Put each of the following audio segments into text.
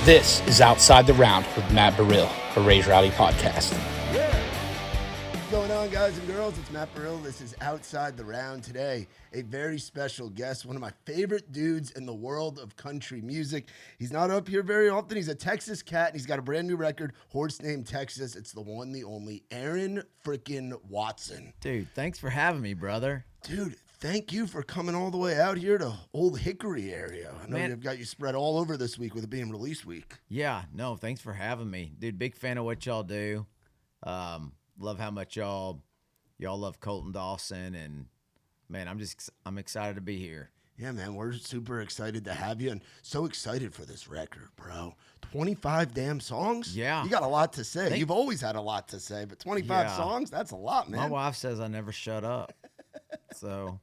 This is Outside the Round with Matt Burrill, a Rowdy podcast. What's going on, guys and girls? It's Matt Burrill. This is Outside the Round. Today, a very special guest, one of my favorite dudes in the world of country music. He's not up here very often. He's a Texas cat, and he's got a brand new record, Horse Named Texas. It's the one, the only, Aaron frickin' Watson. Dude, thanks for having me, brother. Dude, thank you for coming all the way out here to Old Hickory area. I know I've got you spread all over this week with it being release week. Yeah, no, thanks for having me. Dude, big fan of what y'all do. Love how much y'all love Colton Dawson, and man, I'm excited to be here. Yeah, man, we're super excited to have you and so excited for this record, bro. 25 damn songs? Yeah. You got a lot to say. You've always had a lot to say, but 25 songs, that's a lot, man. My wife says I never shut up. So,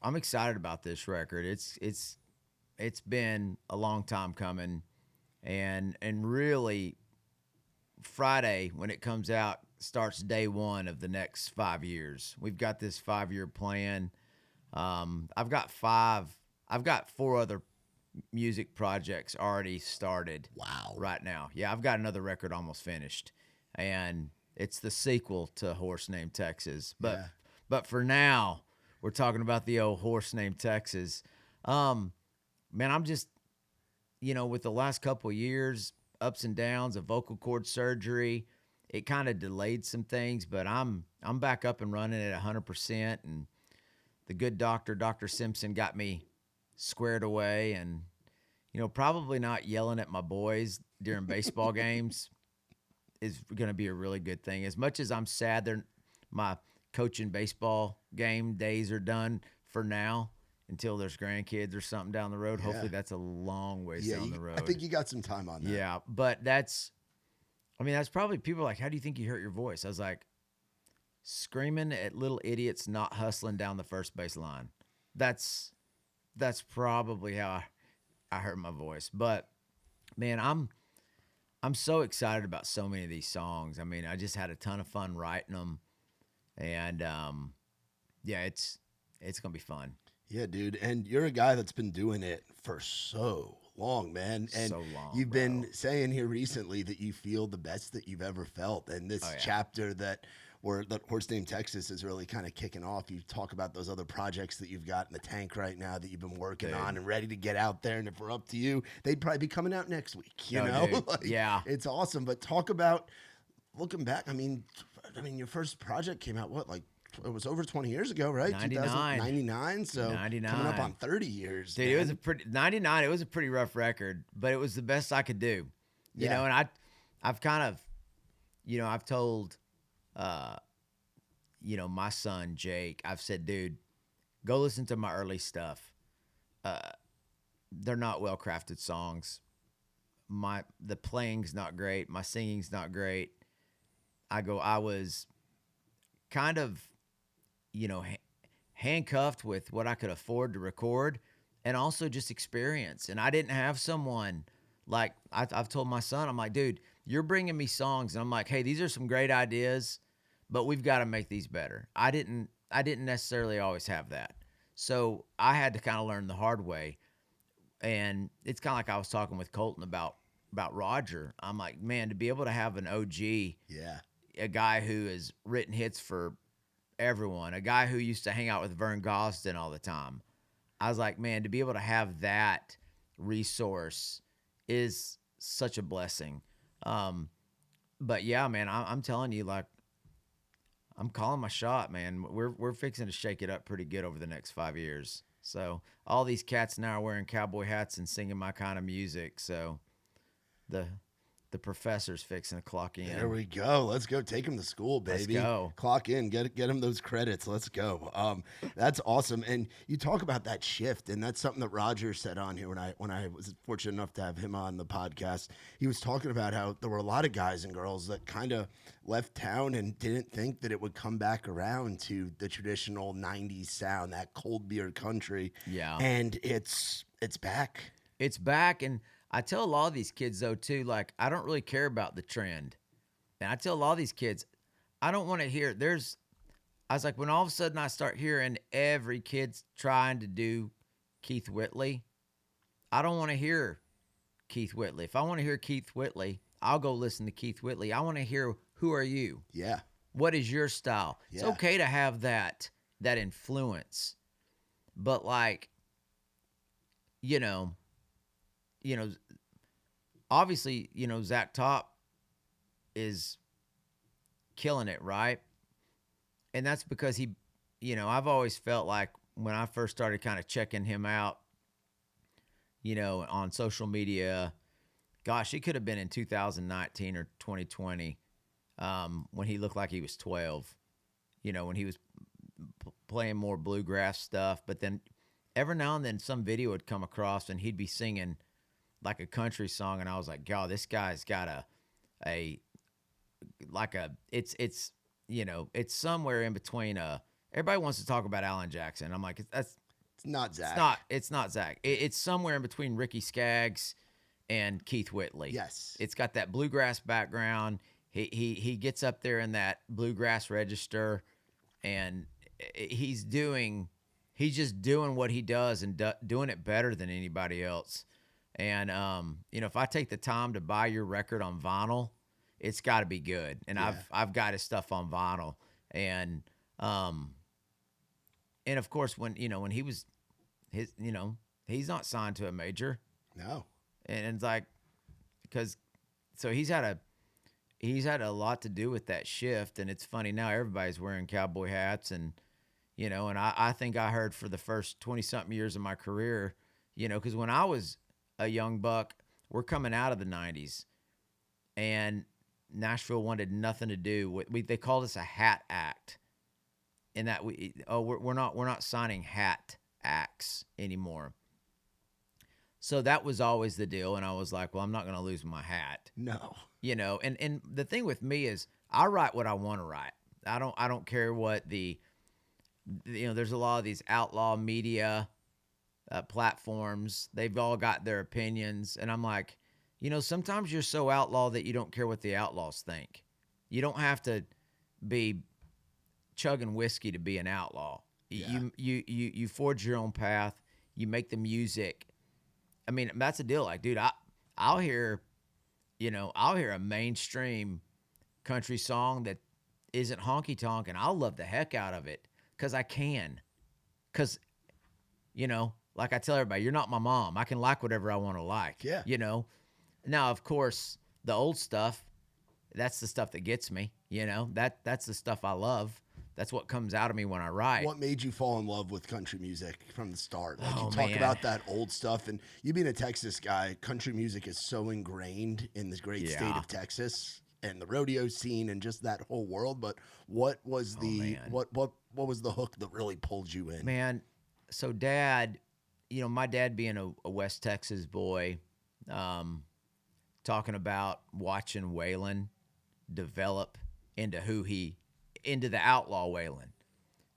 I'm excited about this record. It's been a long time coming, and really Friday when it comes out starts day one of the next 5 years. We've got this 5-year plan. I've got 4 other music projects already started. Wow. Right now. Yeah, I've got another record almost finished, and it's the sequel to Horse Named Texas. But for now, we're talking about the old Horse Named Texas. Man, I'm just, with the last couple of years, ups and downs of vocal cord surgery, it kind of delayed some things, but I'm back up and running at 100%, and the good doctor, Dr. Simpson, got me squared away, and probably not yelling at my boys during baseball games is going to be a really good thing. As much as I'm sad my coaching baseball game days are done for now until there's grandkids or something down the road. Hopefully that's a long ways down the road. I think you got some time on that. Yeah, but that's probably people are like, how do you think you hurt your voice? I was like, screaming at little idiots not hustling down the first base line. That's probably how I hurt my voice. But man, I'm so excited about so many of these songs. I mean, I just had a ton of fun writing them, and it's gonna be fun. Yeah, dude, and you're a guy that's been doing it for so long, man. And so long, you've been saying here recently that you feel the best that you've ever felt, and this chapter that Horse Named Texas is really kind of kicking off. You talk about those other projects that you've got in the tank right now that you've been working on and ready to get out there. And if we're up to you, they'd probably be coming out next week. You know, it's awesome. But talk about looking back. I mean, your first project came out it was over 20 years ago, right? 99. So 99. Coming up on 30 years. Dude, man. it was 99. It was a pretty rough record, but it was the best I could do. You know, and I've kind of, I've told, my son, Jake, I've said, dude, go listen to my early stuff. They're not well-crafted songs. The playing's not great. My singing's not great. I was kind of, handcuffed with what I could afford to record and also just experience. And I didn't have someone like I've told my son, I'm like, dude, you're bringing me songs. And I'm like, hey, these are some great ideas, but we've got to make these better. I didn't necessarily always have that. So I had to kind of learn the hard way. And it's kind of like I was talking with Colton about Roger. I'm like, man, to be able to have an OG, a guy who has written hits for everyone, a guy who used to hang out with Vern Gosdin all the time. I was like, man, to be able to have that resource is such a blessing. But yeah, man, I'm telling you, like, I'm calling my shot, man. We're fixing to shake it up pretty good over the next 5 years. So all these cats now are wearing cowboy hats and singing my kind of music. So the professor's fixing to clock in. There we go. Let's go. Take him to school, baby. Let's go. Clock in. Get him those credits. Let's go. That's awesome. And you talk about that shift, and that's something that Roger said on here when I was fortunate enough to have him on the podcast. He was talking about how there were a lot of guys and girls that kind of left town and didn't think that it would come back around to the traditional 90s sound, that cold beer country. Yeah. And it's back. It's back, and I tell a lot of these kids, though, too, like, I don't really care about the trend. And I tell a lot of these kids, I don't want to hear, I was like, when all of a sudden I start hearing every kid's trying to do Keith Whitley, I don't want to hear Keith Whitley. If I want to hear Keith Whitley, I'll go listen to Keith Whitley. I want to hear, who are you? Yeah. What is your style? Yeah. It's okay to have that influence, but like, you know, obviously, Zach Top is killing it, right? And that's because he, I've always felt like when I first started kind of checking him out, on social media, gosh, it could have been in 2019 or 2020, when he looked like he was 12, when he was playing more bluegrass stuff. But then every now and then some video would come across and he'd be singing like a country song. And I was like, God, this guy's got it's somewhere in between. Everybody wants to talk about Alan Jackson. I'm like, it's not Zach. It's not Zach. It's somewhere in between Ricky Skaggs and Keith Whitley. Yes. It's got that bluegrass background. He gets up there in that bluegrass register, and he's just doing what he does and doing it better than anybody else. And if I take the time to buy your record on vinyl, it's got to be good. And yeah. I've got his stuff on vinyl, and of course when he was he's not signed to a major. No. And it's like, because so he's had a lot to do with that shift. And it's funny now, everybody's wearing cowboy hats, and and I think I heard for the first 20 something years of my career, because when I was a young buck, we're coming out of the 90s, and Nashville wanted nothing to do with, they called us a hat act, and that we're not signing hat acts anymore. So that was always the deal, and I was like, well, I'm not going to lose my hat. No. And the thing with me is I write what I want to write. I don't care what there's a lot of these outlaw media platforms. They've all got their opinions, and I'm like, sometimes you're so outlaw that you don't care what the outlaws think. You don't have to be chugging whiskey to be an outlaw. Yeah. You forge your own path. You make the music. I mean, that's the deal. Like, dude, I'll hear a mainstream country song that isn't honky tonk, and I'll love the heck out of it because I can. Because, like I tell everybody, you're not my mom. I can like whatever I want to like. Yeah. Now, of course, the old stuff, that's the stuff that gets me. That's the stuff I love. That's what comes out of me when I write. What made you fall in love with country music from the start? Like, you talk about that old stuff, and you being a Texas guy, country music is so ingrained in the great state of Texas and the rodeo scene and just that whole world. But what was what was the hook that really pulled you in? Man, so Dad, my dad being a West Texas boy, talking about watching Waylon develop into the outlaw Waylon,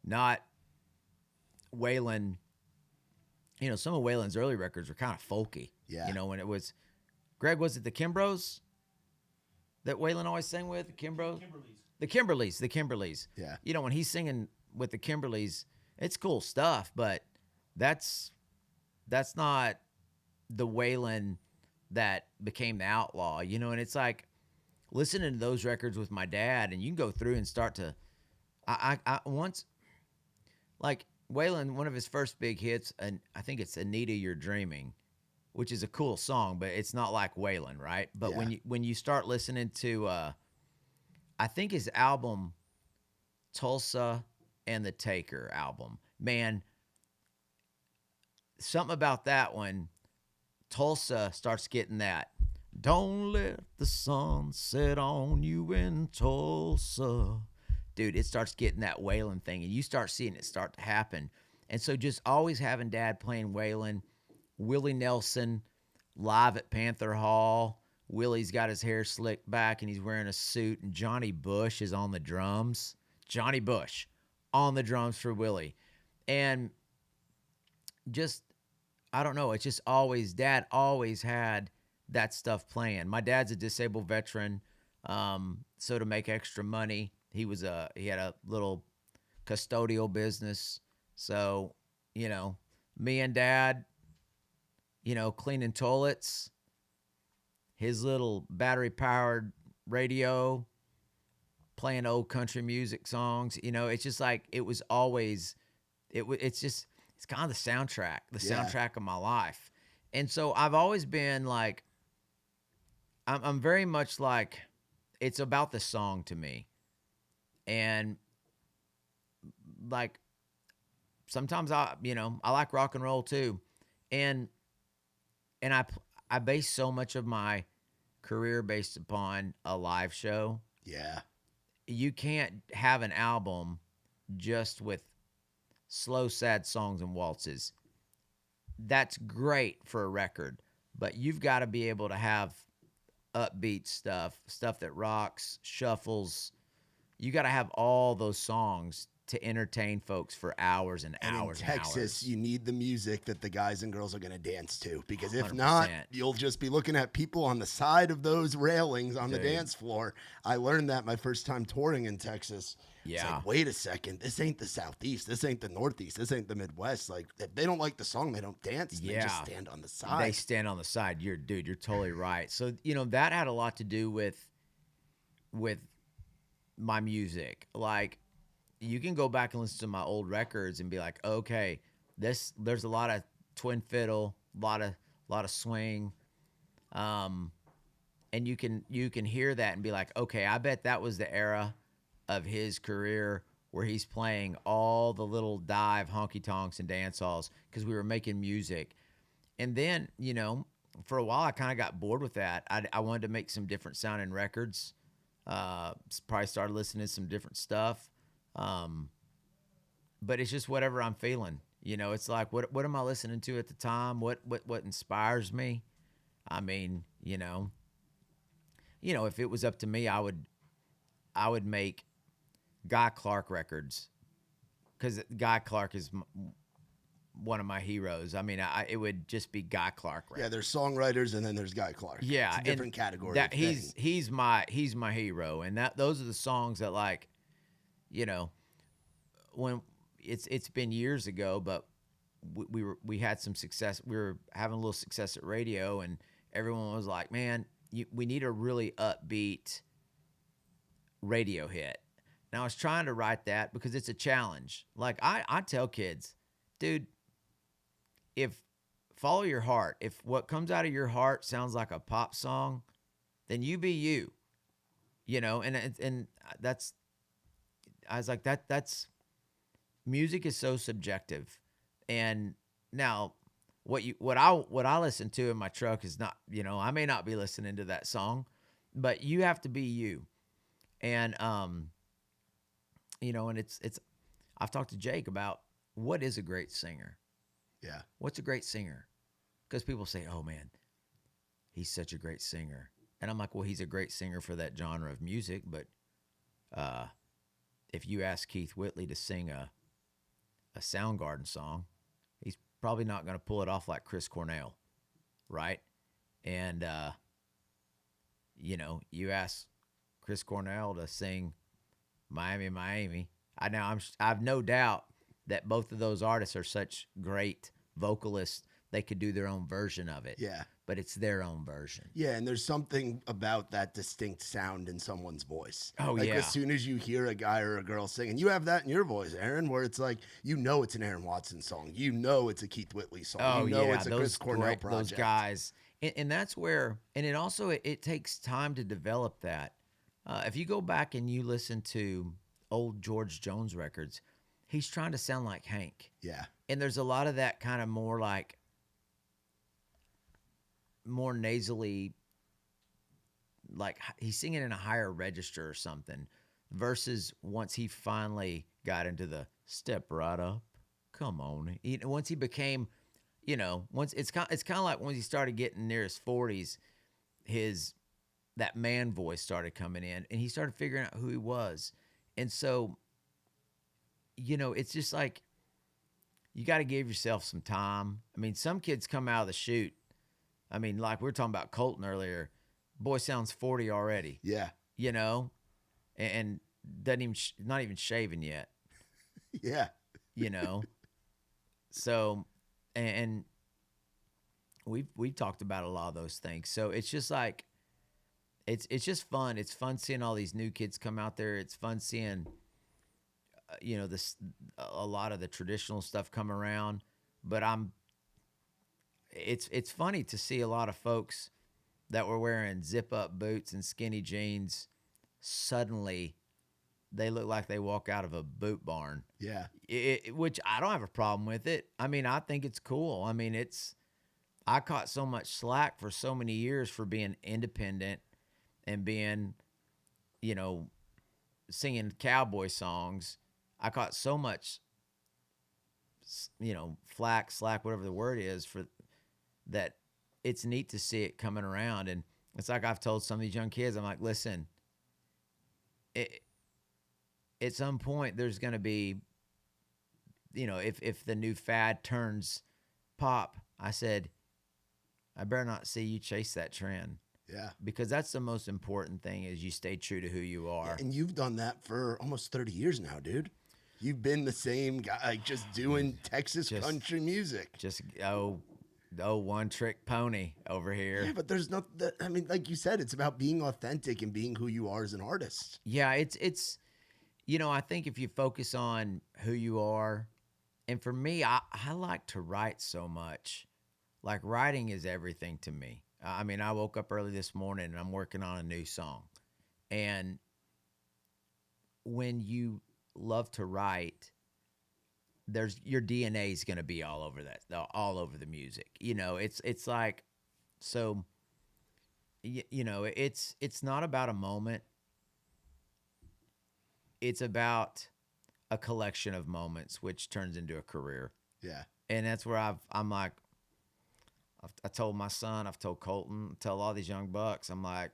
not Waylon. Some of Waylon's early records were kind of folky. Yeah. When it was, Greg, was it the Kimbrows that Waylon always sang with? The Kimbrows? The Kimberleys. Yeah. When he's singing with the Kimberleys, it's cool stuff, but that's not the Waylon that became the outlaw, and it's like listening to those records with my dad, and you can go through and start to, I once, like Waylon, one of his first big hits, and I think it's Anita, You're Dreaming, which is a cool song, but it's not like Waylon, right? But when you start listening to, I think his album, Tulsa and the Taker album, man, something about that one, Tulsa starts getting that, don't let the sun set on you in Tulsa. Dude, it starts getting that Waylon thing, and you start seeing it start to happen. And so just always having Dad playing Waylon, Willie Nelson live at Panther Hall. Willie's got his hair slicked back, and he's wearing a suit, and Johnny Bush is on the drums. Johnny Bush on the drums for Willie. And just, I don't know, it's just always, Dad always had that stuff playing. My dad's a disabled veteran, so to make extra money, he had a little custodial business. So, me and Dad, cleaning toilets, his little battery powered radio, playing old country music songs. It's just like it was always it's kind of the soundtrack of my life. And so I've always been like I'm very much like it's about the song to me. And like sometimes I like rock and roll too. And I base so much of my career based upon a live show. Yeah. You can't have an album just with slow, sad songs and waltzes. That's great for a record, but you've got to be able to have upbeat stuff that rocks, shuffles. You got to have all those songs to entertain folks for hours and hours in Texas, and hours. you need the music that the guys and girls are going to dance to, because if not, 100%. you'll just be looking at people on the side of those railings on the dance floor. I learned that my first time touring in Texas. Yeah. It's like, wait a second, this ain't the Southeast, this ain't the Northeast, this ain't the Midwest. Like, if they don't like the song, they don't dance. They just stand on the side. They stand on the side. You're totally right. So, that had a lot to do with my music. Like, you can go back and listen to my old records and be like, okay, there's a lot of twin fiddle, a lot of swing, and you can hear that and be like, okay, I bet that was the era of his career where he's playing all the little dive honky tonks and dance halls because we were making music. And then for a while I kind of got bored with that. I wanted to make some different sounding records. Probably started listening to some different stuff. But it's just whatever I'm feeling. It's like, what am I listening to at the time? What inspires me? I mean, if it was up to me, I would make Guy Clark records, because Guy Clark is one of my heroes. I mean, it would just be Guy Clark records. Yeah, there's songwriters and then there's Guy Clark. Yeah, it's a different category. That he's my hero, and those are the songs that, like, when it's been years ago, but we had some success. We were having a little success at radio, and everyone was like, man, we need a really upbeat radio hit. And I was trying to write that because it's a challenge. Like, I tell kids, dude, follow your heart. If what comes out of your heart sounds like a pop song, then you be you. And that's, I was like, that's music is so subjective. And now what I listen to in my truck is not, I may not be listening to that song, but you have to be you. And and it's I've talked to Jake about what is a great singer. Yeah. What's a great singer? Because people say, oh man, he's such a great singer. And I'm like, well, he's a great singer for that genre of music, but if you ask Keith Whitley to sing a Soundgarden song, he's probably not going to pull it off like Chris Cornell, right? And you ask Chris Cornell to sing Miami, Miami. I've no doubt that both of those artists are such great vocalists, they could do their own version of it. Yeah. But it's their own version. Yeah, and there's something about that distinct sound in someone's voice. Oh, like, yeah. As soon as you hear a guy or a girl singing, you have that in your voice, Aaron, where it's like, it's an Aaron Watson song. It's a Keith Whitley song. Oh, It's a Chris Cornell project. Those guys. And that's where, and it also, it takes time to develop that. If you go back and you listen to old George Jones records, he's trying to sound like Hank. Yeah. And there's a lot of that kind of more nasally, like he's singing in a higher register or something, versus once he finally got into the step right up, come on. Once he became, once it's kind of like when he started getting near his 40s, that man voice started coming in, and he started figuring out who he was. And so, it's just like, you got to give yourself some time. I mean, some kids come out of the chute. I mean, like we were talking about Colton earlier, boy sounds 40 already. Yeah. And doesn't even, not even shaving yet. Yeah. So, and we've talked about a lot of those things. So it's just like it's just fun. It's fun seeing all these new kids come out there. It's fun seeing this a lot of the traditional stuff come around. But it's funny to see a lot of folks that were wearing zip up boots and skinny jeans. Suddenly, they look like they walk out of a boot barn. Yeah. Which I don't have a problem with it. I mean, I think it's cool. I mean, I caught so much slack for so many years for being independent and being, singing cowboy songs. I caught so much, slack, whatever the word is for that. It's neat to see it coming around. And it's like I've told some of these young kids, I'm like, listen, at some point there's going to be, if the new fad turns pop, I said, I better not see you chase that trend. Yeah. Because that's the most important thing is you stay true to who you are. Yeah, and you've done that for almost 30 years now, dude. You've been the same guy, like just doing Texas country music. Just, one trick pony over here. Yeah, but there's no, I mean, like you said, it's about being authentic and being who you are as an artist. Yeah, it's I think if you focus on who you are, and for me, I like to write so much. Like writing is everything to me. I mean, I woke up early this morning and I'm working on a new song. And when you love to write, your DNA is going to be all over all over the music. It's like, so, it's not about a moment. It's about a collection of moments, which turns into a career. Yeah. And that's where I told my son, I've told Colton, tell all these young bucks, I'm like,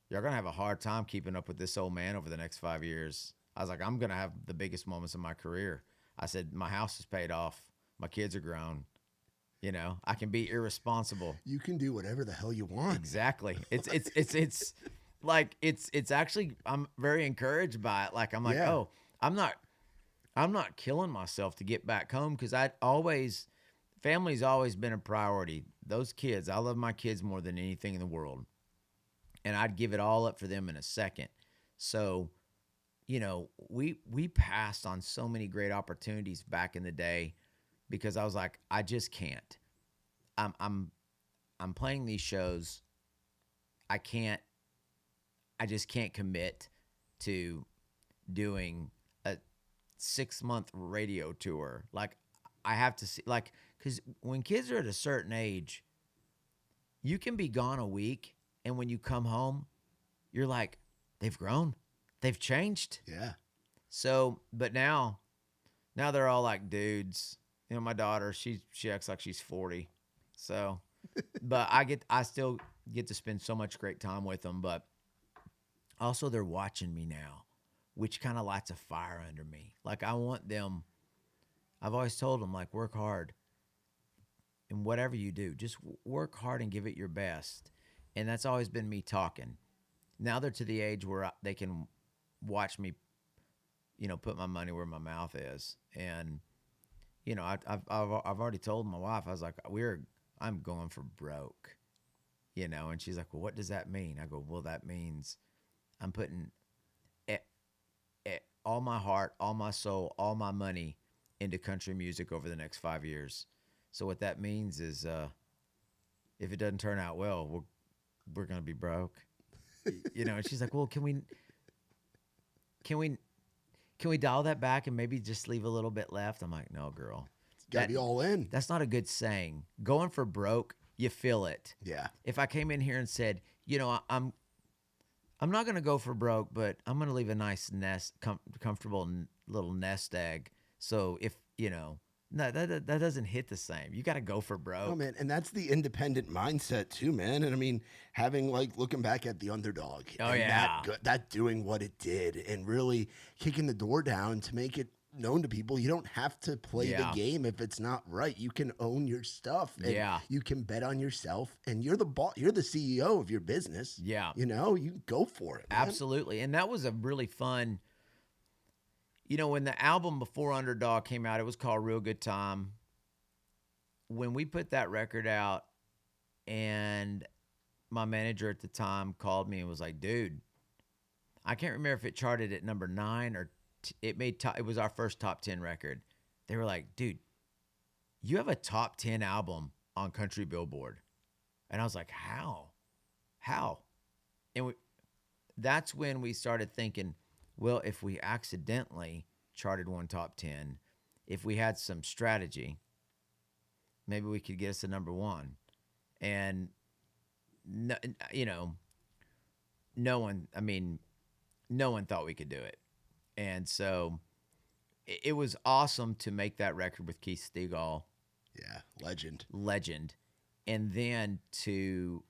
you're going to have a hard time keeping up with this old man over the next 5 years. I was like, I'm going to have the biggest moments of my career. I said, my house is paid off. My kids are grown. I can be irresponsible. You can do whatever the hell you want. Exactly. It's like, it's actually, I'm very encouraged by it. Like, I'm like, oh, I'm not killing myself to get back home. Cause family's always been a priority. Those kids, I love my kids more than anything in the world. And I'd give it all up for them in a second. So, we passed on so many great opportunities back in the day because I was like, I just can't. I'm playing these shows. I just can't commit to doing a 6-month radio tour. Like I have to see, like, because when kids are at a certain age, you can be gone a week, and when you come home, you're like, they've grown, they've changed. Yeah. So, but now they're all like dudes. My daughter, she acts like she's 40. So, but I still get to spend so much great time with them. But also, they're watching me now, which kind of lights a fire under me. Like I want them. I've always told them, like, work hard. And whatever you do, just work hard and give it your best. And that's always been me talking. Now they're to the age where they can watch me, put my money where my mouth is. And, I've already told my wife, I was like, I'm going for broke, and she's like, well, what does that mean? I go, well, that means I'm putting all my heart, all my soul, all my money into country music over the next 5 years. So what that means is, if it doesn't turn out well, we're going to be broke, and she's like, well, can we dial that back and maybe just leave a little bit left? I'm like, no, girl. It's got to be all in. That's not a good saying. Going for broke, you feel it. Yeah. If I came in here and said, I'm not going to go for broke, but I'm going to leave a nice nest, comfortable little nest egg. So if, no, that doesn't hit the same. You got to go for broke. Oh, man. And that's the independent mindset, too, man. And I mean, having looking back at the underdog. Oh, and yeah. That doing what it did and really kicking the door down to make it known to people. You don't have to play the game if it's not right. You can own your stuff. And you can bet on yourself. And you're the boss. You're the CEO of your business. Yeah. You go for it, man. Absolutely. And that was a really fun. When the album before Underdog came out, it was called Real Good Time. When we put that record out, my manager at the time called me and was like, dude, I can't remember if it charted at number 9 or it was our first top 10 record. They were like, dude, you have a top 10 album on Country Billboard. And I was like, how? And that's when we started thinking, well, if we accidentally charted one top 10, if we had some strategy, maybe we could get us to number 1. And, no, no one thought we could do it. And so it was awesome to make that record with Keith Stegall. Yeah, legend. And then to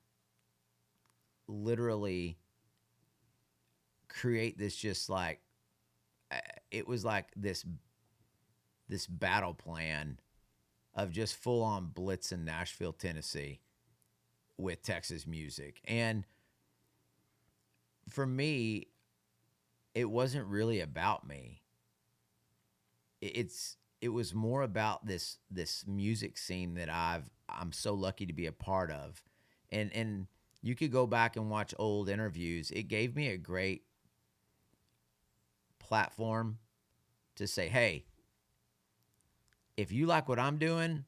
literally create this just like, it was like this battle plan of just full on blitz in Nashville, Tennessee with Texas music. And for me, it wasn't really about me. It was more about this music scene that I'm so lucky to be a part of. And you could go back and watch old interviews. It gave me a great platform to say, hey, if you like what I'm doing,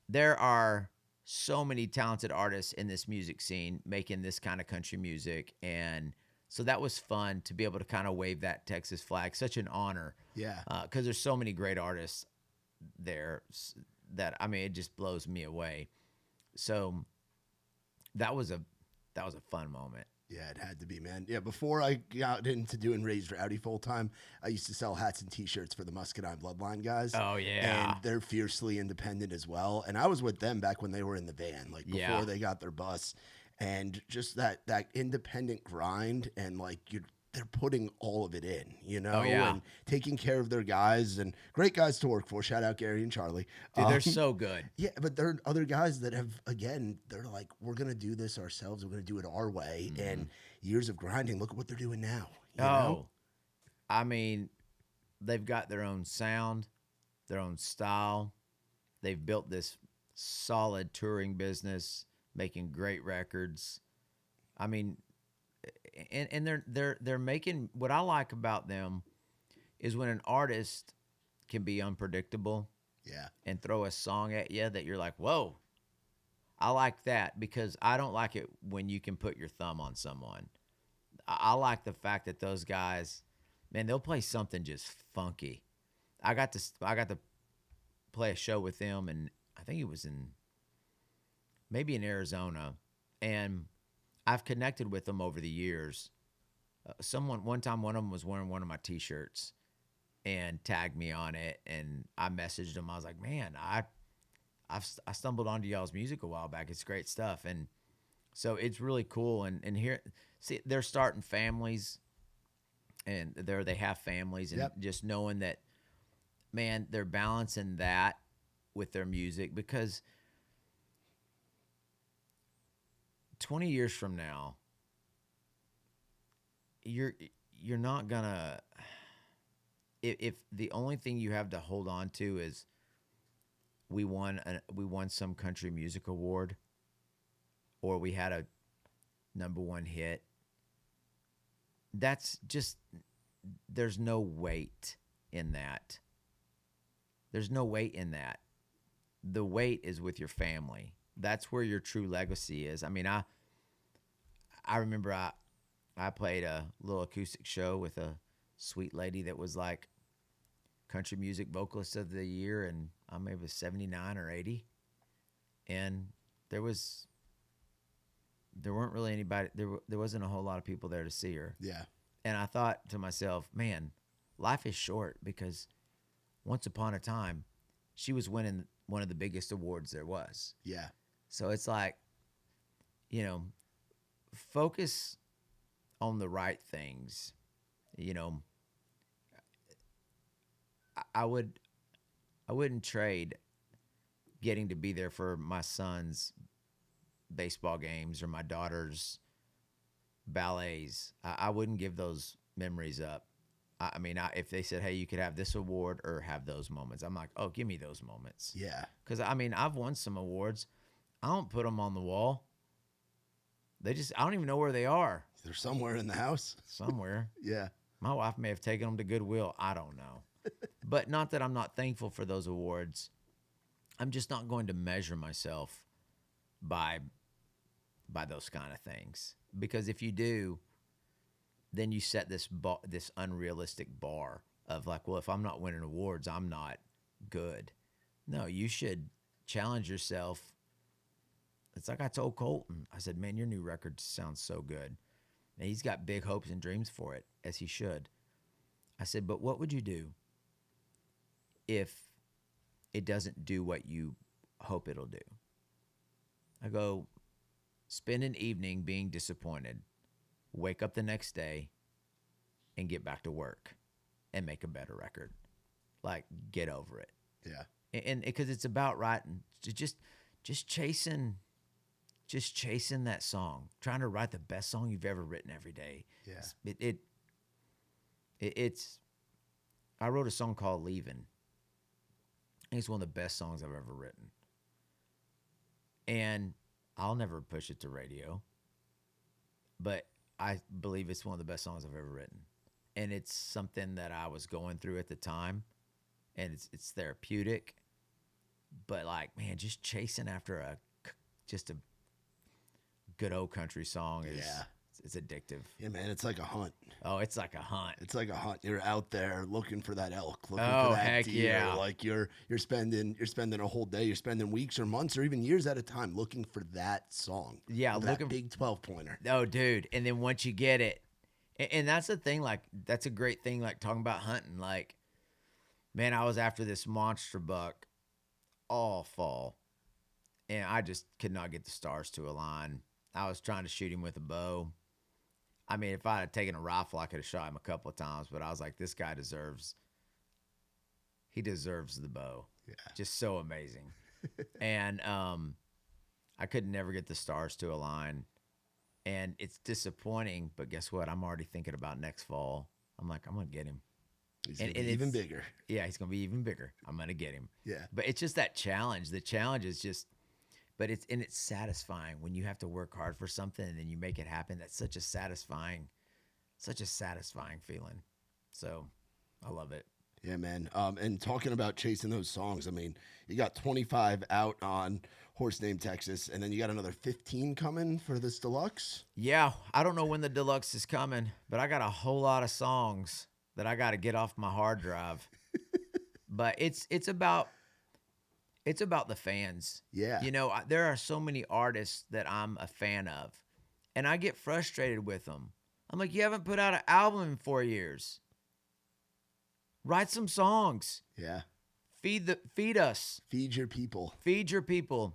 there are so many talented artists in this music scene making this kind of country music. And so that was fun to be able to kind of wave that Texas flag. Such an honor. Yeah. Because there's so many great artists there that, I mean, it just blows me away. So that was a fun moment. Yeah, it had to be, man. Yeah, before I got into doing Raised Rowdy full time, I used to sell hats and T-shirts for the Muscadine Bloodline guys. Oh, yeah. And they're fiercely independent as well. And I was with them back when they were in the van, like before they got their bus. And just that independent grind and like they're putting all of it in, Oh, yeah. and taking care of their guys and great guys to work for. Shout out Gary and Charlie. Dude, they're so good. Yeah, but there are other guys that have, again, they're like, we're going to do this ourselves. We're going to do it our way. Mm-hmm. And years of grinding, look at what they're doing now. You know? I mean, they've got their own sound, their own style. They've built this solid touring business, making great records. I mean, and they're making, what I like about them is when an artist can be unpredictable, and throw a song at you that you're like, whoa, I like that, because I don't like it when you can put your thumb on someone. I like the fact that those guys, man, they'll play something just funky. I got to play a show with them, and I think it was maybe in Arizona, and I've connected with them over the years. One time, one of them was wearing one of my T-shirts and tagged me on it, and I messaged him. I was like, man, I stumbled onto y'all's music a while back. It's great stuff. And so it's really cool. And here, see, they're starting families, and they have families, and just knowing that, man, they're balancing that with their music, because 20 years from now, you're not gonna, if the only thing you have to hold on to is we won some country music award, or we had a #1 hit, that's just, there's no weight in that. There's no weight in that. The weight is with your family. That's where your true legacy is. I mean, I remember I played a little acoustic show with a sweet lady that was like country music vocalist of the year, and I maybe was 79 or 80. And there weren't really anybody, there wasn't a whole lot of people there to see her. Yeah. And I thought to myself, man, life is short, because once upon a time, she was winning one of the biggest awards there was. Yeah. So it's like, focus on the right things. I wouldn't trade getting to be there for my son's baseball games or my daughter's ballets. I wouldn't give those memories up. I mean, if they said, hey, you could have this award or have those moments, I'm like, oh, give me those moments. Yeah. Because, I mean, I've won some awards. I don't put them on the wall. I don't even know where they are. They're somewhere in the house. Somewhere. Yeah. My wife may have taken them to Goodwill. I don't know. But not that I'm not thankful for those awards. I'm just not going to measure myself by those kind of things. Because if you do, then you set this unrealistic bar of like, well, if I'm not winning awards, I'm not good. No, you should challenge yourself. It's like I told Colton. I said, man, your new record sounds so good. And he's got big hopes and dreams for it, as he should. I said, but what would you do if it doesn't do what you hope it'll do? I go, spend an evening being disappointed, wake up the next day, and get back to work and make a better record. Like, get over it. Yeah. And because it's about writing, just chasing that song, trying to write the best song you've ever written every day. Yeah. It's I wrote a song called Leavin'. I think it's one of the best songs I've ever written. And I'll never push it to radio, but I believe it's one of the best songs I've ever written. And it's something that I was going through at the time, and it's therapeutic. But like, man, just chasing after just a good old country song is it's addictive. Yeah, man, it's like a hunt. Oh, it's like a hunt. It's like a hunt. You're out there looking for that elk, looking Oh, for that heck deer. yeah. Like you're spending a whole day, you're spending weeks or months or even years at a time looking for that song. Yeah, that big 12-pointer. Oh, dude. And then once you get it, and that's the thing, like, that's a great thing, like, talking about hunting. Like, man, I was after this monster buck all fall, and I just could not get the stars to align. I was trying to shoot him with a bow. I mean, if I had taken a rifle, I could have shot him a couple of times, but I was like, this guy deserves the bow. Yeah. Just so amazing. And I could never get the stars to align. And it's disappointing, but guess what? I'm already thinking about next fall. I'm like, I'm going to get him. He's gonna be even bigger. Yeah, he's going to be even bigger. I'm going to get him. Yeah. But it's just that challenge. The challenge is just, but it's satisfying when you have to work hard for something and then you make it happen. That's such a satisfying feeling. So I love it. Yeah, man. And talking about chasing those songs, I mean, you got 25 out on Horse Named Texas, and then you got another 15 coming for this deluxe. Yeah, I don't know when the deluxe is coming, but I got a whole lot of songs that I got to get off my hard drive. But it's about the fans. Yeah. You know, there are so many artists that I'm a fan of, and I get frustrated with them. I'm like, you haven't put out an album in 4 years. Write some songs. Yeah. Feed us. Feed your people. Feed your people.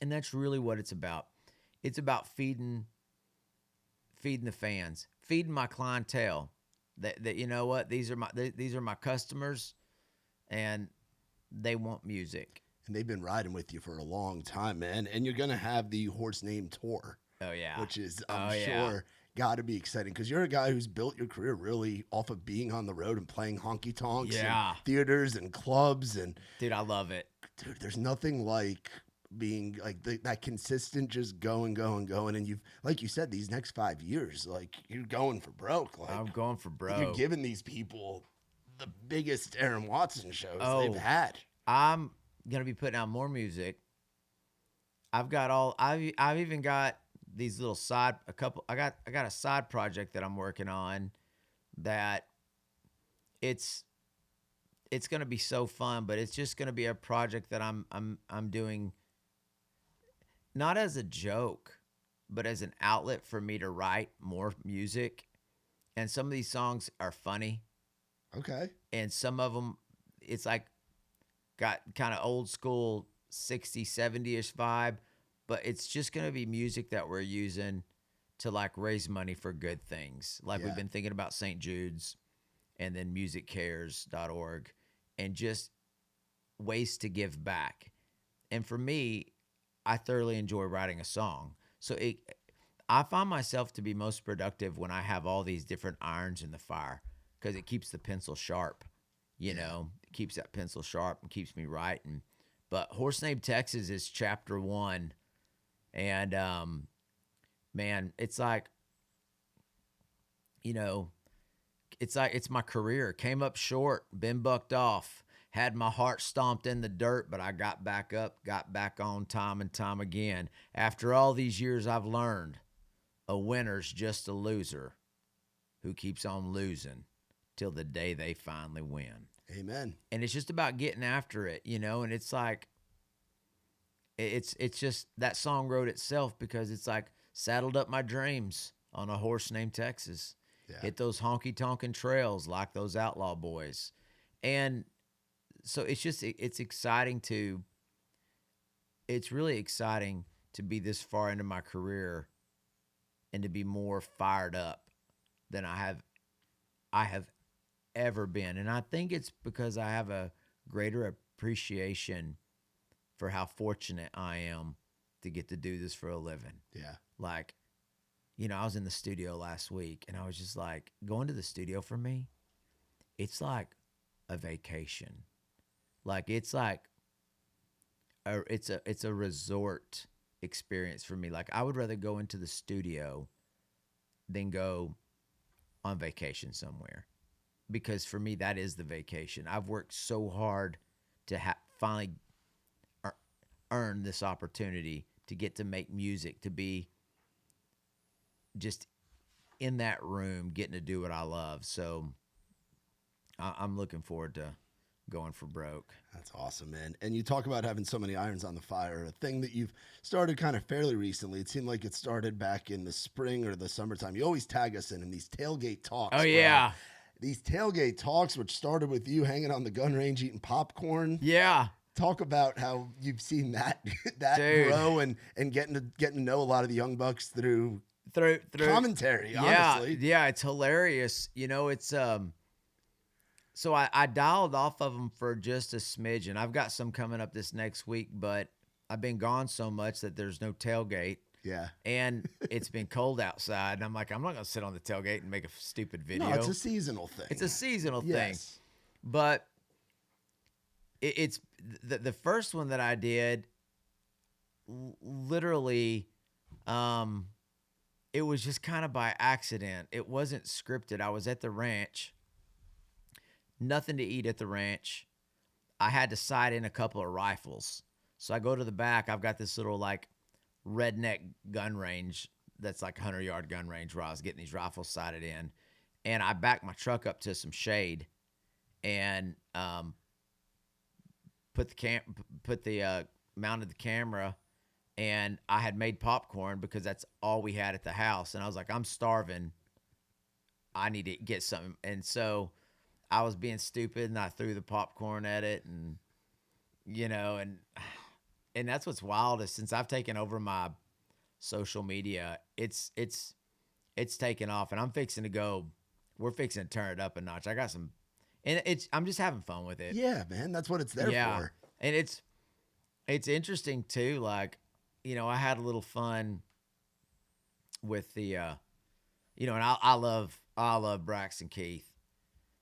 And that's really what it's about. It's about feeding the fans, feeding my clientele. That you know what? These are my customers, and they want music. And they've been riding with you for a long time, man. And you're gonna have the Horse Name Tour. Oh yeah. Which is I'm sure got to be exciting because you're a guy who's built your career really off of being on the road and playing honky tonks and theaters and clubs and dude, I love it. Dude, there's nothing like being like that consistent, just going, and you've, like you said, these next 5 years, like you're going for broke. Like I'm going for broke. You're giving these people the biggest Aaron Watson shows they've had. I'm gonna be putting out more music. I've even got these little I got a side project that I'm working on that it's going to be so fun, but it's just going to be a project that I'm doing not as a joke, but as an outlet for me to write more music. And some of these songs are funny. Okay. And some of them, it's like got kind of old school 60, 70-ish vibe. But it's just going to be music that we're using to like raise money for good things. Like we've been thinking about St. Jude's and then musiccares.org and just ways to give back. And for me, I thoroughly enjoy writing a song. So I find myself to be most productive when I have all these different irons in the fire because it keeps the pencil sharp, you know, it keeps that pencil sharp and keeps me writing. But Horse Named Texas is chapter 1. And, man, it's like, you know, it's my career. Came up short, been bucked off, had my heart stomped in the dirt, but I got back up, got back on time and time again. After all these years, I've learned a winner's just a loser who keeps on losing till the day they finally win. Amen. And it's just about getting after it, you know, and it's like, it's just that song wrote itself because it's like saddled up my dreams on a horse named Texas. Yeah. Hit those honky-tonkin' trails like those outlaw boys. And so it's exciting it's really exciting to be this far into my career and to be more fired up than I have ever been. And I think it's because I have a greater appreciation for how fortunate I am to get to do this for a living. Yeah. Like, you know, I was in the studio last week and I was just like, going to the studio for me, it's like a vacation. Like it's like it's a resort experience for me. Like I would rather go into the studio than go on vacation somewhere. Because for me that is the vacation. I've worked so hard to finally earn this opportunity to get to make music, to be just in that room getting to do what I love. So I'm looking forward to going for broke. That's awesome, man. And you talk about having so many irons on the fire, a thing that you've started kind of fairly recently. It seemed like it started back in the spring or the summertime. You always tag us in these tailgate talks. Oh, yeah. Bro. These tailgate talks, which started with you hanging on the gun range eating popcorn. Yeah. Talk about how you've seen that Dude. grow and getting to know a lot of the young bucks through commentary. Yeah, Honestly, yeah, it's hilarious. You know, it's So I dialed off of them for just a smidgen. I've got some coming up this next week, but I've been gone so much that there's no tailgate. Yeah. And it's been cold outside. And I'm like, I'm not going to sit on the tailgate and make a stupid video. No, it's a seasonal thing. It's a seasonal thing. Yes. But it's the first one that I did, literally, it was just kind of by accident. It wasn't scripted. I was at the ranch. Nothing to eat at the ranch. I had to sight in a couple of rifles. So I go to the back. I've got this little like redneck gun range that's like 100-yard gun range where I was getting these rifles sighted in. And I backed my truck up to some shade and mounted the camera, and I had made popcorn because that's all we had at the house. And I was like, I'm starving. I need to get something. And so I was being stupid and I threw the popcorn at it, and you know, and that's what's wildest. Since I've taken over my social media, it's taken off, and we're fixing to turn it up a notch. I got some, and I'm just having fun with it. Yeah, man, that's what it's there for. And it's interesting too. Like, you know, I had a little fun with the, you know, and I love Braxton Keith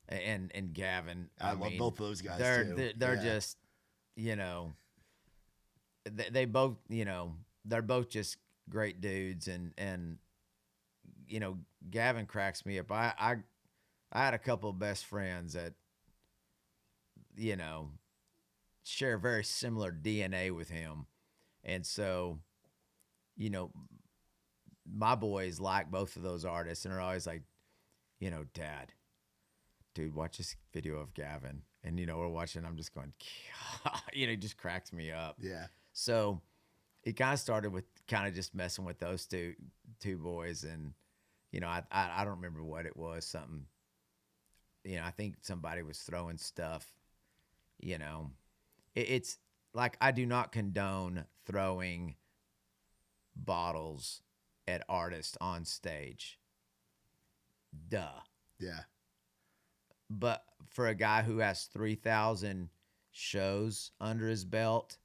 and Gavin. I love both those guys too. They're yeah. just, you know, they both, you know, they're both just great dudes, and you know, Gavin cracks me up. I had a couple of best friends that, you know, share very similar DNA with him. And so, you know, my boys like both of those artists and are always like, you know, Dad, dude, watch this video of Gavin. And, you know, we're watching, I'm just going, God, you know, it just cracks me up. Yeah. So it kind of started with kind of just messing with those two boys. And, you know, I don't remember what it was, something, you know, I think somebody was throwing stuff, you know. It's like, I do not condone throwing bottles at artists on stage. Duh. Yeah. But for a guy who has 3,000 shows under his belt,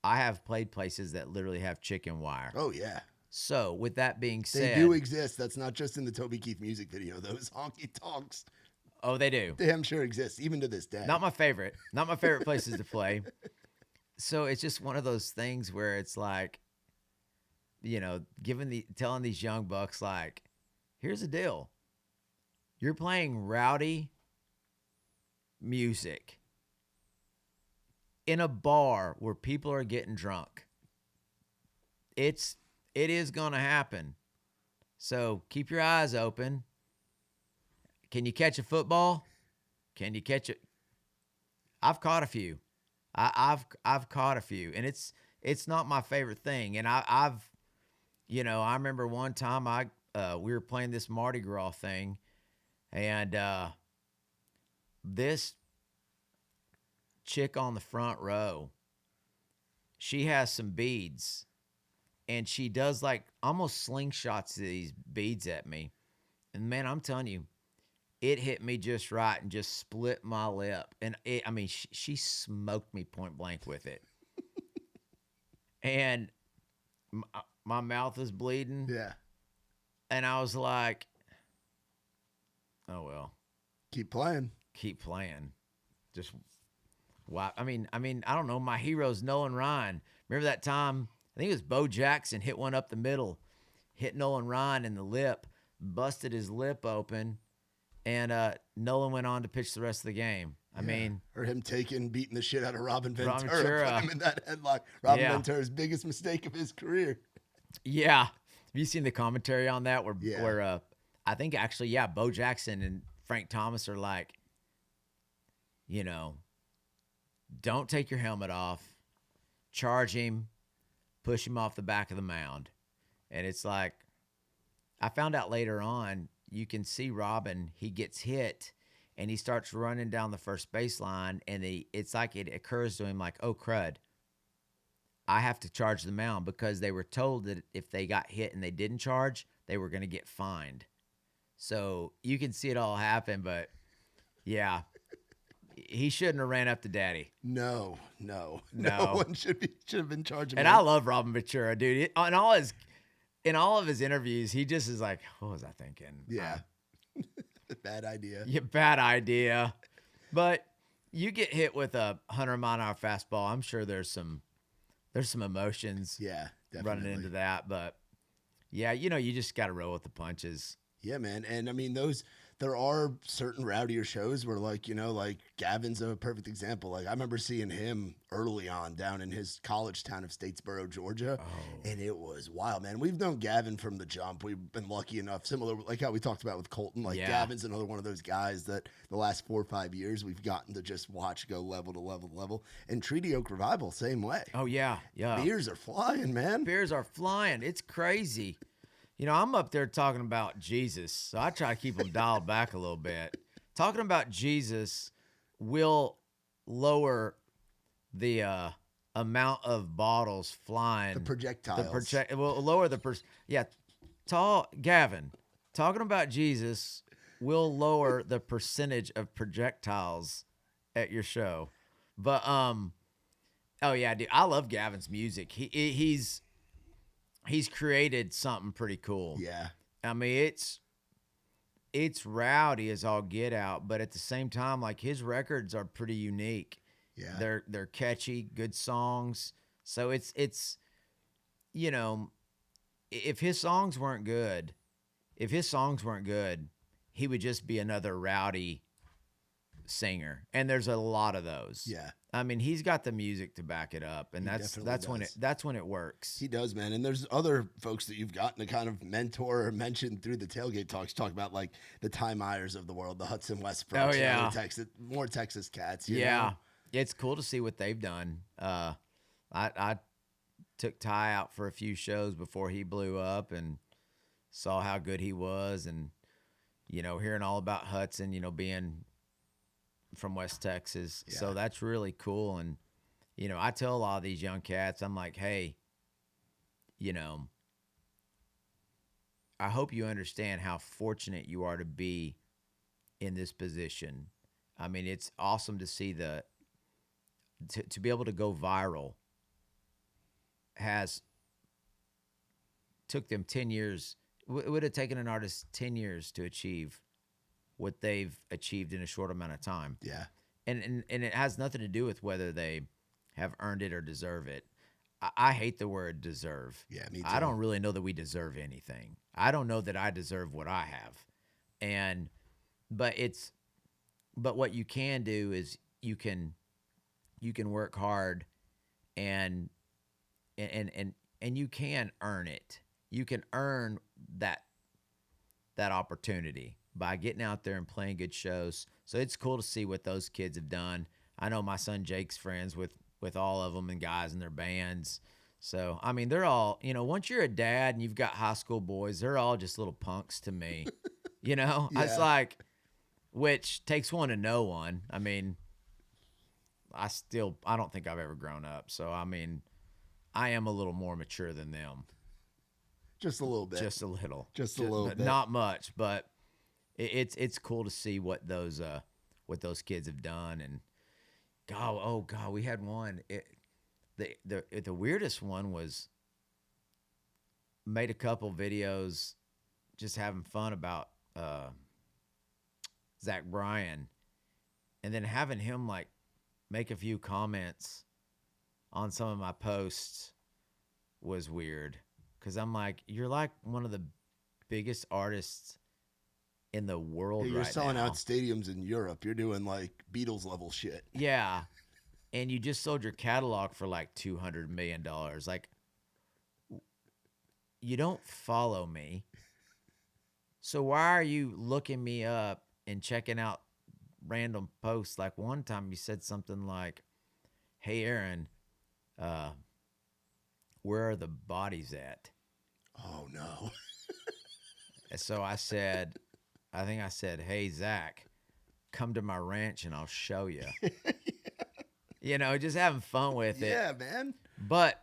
I have played places that literally have chicken wire. Oh, yeah. So with that being said, they do exist. That's not just in the Toby Keith music video. Those honky tonks. Oh, they do. Damn sure exists, even to this day. Not my favorite places to play. So it's just one of those things where it's like, telling these young bucks, like, here's the deal. You're playing rowdy music in a bar where people are getting drunk. It is going to happen. So keep your eyes open. Can you catch a football? Can you catch it? I've caught a few. I've caught a few, and it's not my favorite thing. And I remember one time we were playing this Mardi Gras thing, and this chick on the front row, she has some beads, and she does like almost slingshots these beads at me. And man, I'm telling you, it hit me just right and just split my lip. And she smoked me point blank with it. And my mouth is bleeding. Yeah. And I was like, oh, well. Keep playing. Just, wow. I don't know. My hero's Nolan Ryan. Remember that time? I think it was Bo Jackson hit one up the middle, hit Nolan Ryan in the lip, busted his lip open. And Nolan went on to pitch the rest of the game. Or him beating the shit out of Robin Ventura. Put him in that headlock. Ventura's biggest mistake of his career. Yeah. Have you seen the commentary on that? Where I think actually, Bo Jackson and Frank Thomas are like, don't take your helmet off, charge him, push him off the back of the mound. And it's like, I found out later on, you can see Robin, he gets hit and he starts running down the first baseline, and it's like it occurs to him like, oh, crud, I have to charge the mound, because they were told that if they got hit and they didn't charge, they were going to get fined. So you can see it all happen, but yeah, he shouldn't have ran up to Daddy. No one should have been charging. And I love Robin Ventura, dude. In all of his interviews, he just is like, what was I thinking? Yeah. Bad idea. Yeah, bad idea. But you get hit with a 100-mile-an-hour fastball, I'm sure there's some emotions running into that. But, yeah, you just got to roll with the punches. Yeah, man. And, there are certain rowdier shows where, like Gavin's a perfect example. Like, I remember seeing him early on down in his college town of Statesboro, Georgia, and it was wild, man. We've known Gavin from the jump. We've been lucky enough, similar like how we talked about with Colton. Like, Gavin's another one of those guys that the last 4 or 5 years we've gotten to just watch go level to level to level. And Treaty Oak Revival, same way. Oh, yeah. Beers are flying, man. Beers are flying. It's crazy. I'm up there talking about Jesus, so I try to keep them dialed back a little bit. Talking about Jesus will lower the amount of bottles flying. The projectiles. Will lower the Gavin, talking about Jesus will lower the percentage of projectiles at your show. But oh yeah, dude, I love Gavin's music. He's created something pretty cool. Yeah. It's rowdy as all get out, but at the same time, like, his records are pretty unique. Yeah. They're catchy, good songs. So it's if his songs weren't good, he would just be another rowdy singer. And there's a lot of those. Yeah. He's got the music to back it up, and that's when it works. He does, man. And there's other folks that you've gotten to kind of mentor or mention through the tailgate talks. Talk about like the Ty Myers of the world, the Hudson Westbrooks, more Texas cats. You know? It's cool to see what they've done. I took Ty out for a few shows before he blew up and saw how good he was, and hearing all about Hudson, being from West Texas. Yeah. So that's really cool. And, I tell a lot of these young cats, I'm like, hey, I hope you understand how fortunate you are to be in this position. It's awesome to see to be able to go viral took them 10 years. It would have taken an artist 10 years to achieve what they've achieved in a short amount of time. Yeah. And it has nothing to do with whether they have earned it or deserve it. I hate the word deserve. Yeah, me too. I don't really know that we deserve anything. I don't know that I deserve what I have. And but what you can do is you can work hard and and you can earn it. You can earn that opportunity by getting out there and playing good shows. So it's cool to see what those kids have done. I know my son Jake's friends with all of them and guys in their bands. So, I mean, they're all, once you're a dad and you've got high school boys, they're all just little punks to me. Yeah. It's like, which takes one to know one. I mean, I don't think I've ever grown up. So, I mean, I am a little more mature than them. Just a little bit. Just a little. Just a little bit. Not much, but it's cool to see what those kids have done. And God, we had one. The weirdest one was made a couple videos just having fun about Zach Bryan, and then having him like make a few comments on some of my posts was weird. Because I'm like, you're like one of the biggest artists in the world right now. You're selling out stadiums in Europe. You're doing like Beatles level shit. Yeah. And you just sold your catalog for like $200 million. Like, you don't follow me. So why are you looking me up and checking out random posts? Like one time you said something like, hey, Aaron, where are the bodies at? Oh, no. And so I said, hey, Zach, come to my ranch and I'll show you. Just having fun with it. Yeah, man. But,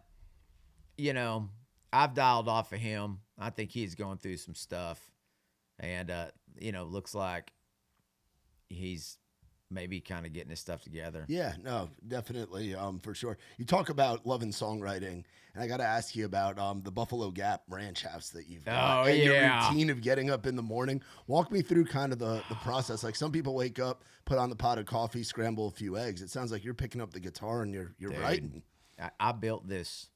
I've dialed off of him. I think he's going through some stuff. And, looks like he's maybe kind of getting his stuff together. Yeah, no, definitely, for sure. You talk about love and songwriting, and I got to ask you about the Buffalo Gap Ranch House that you've got. Oh, and yeah. your routine of getting up in the morning. Walk me through kind of the process. Like some people wake up, put on the pot of coffee, scramble a few eggs. It sounds like you're picking up the guitar and you're Dude, writing. I built this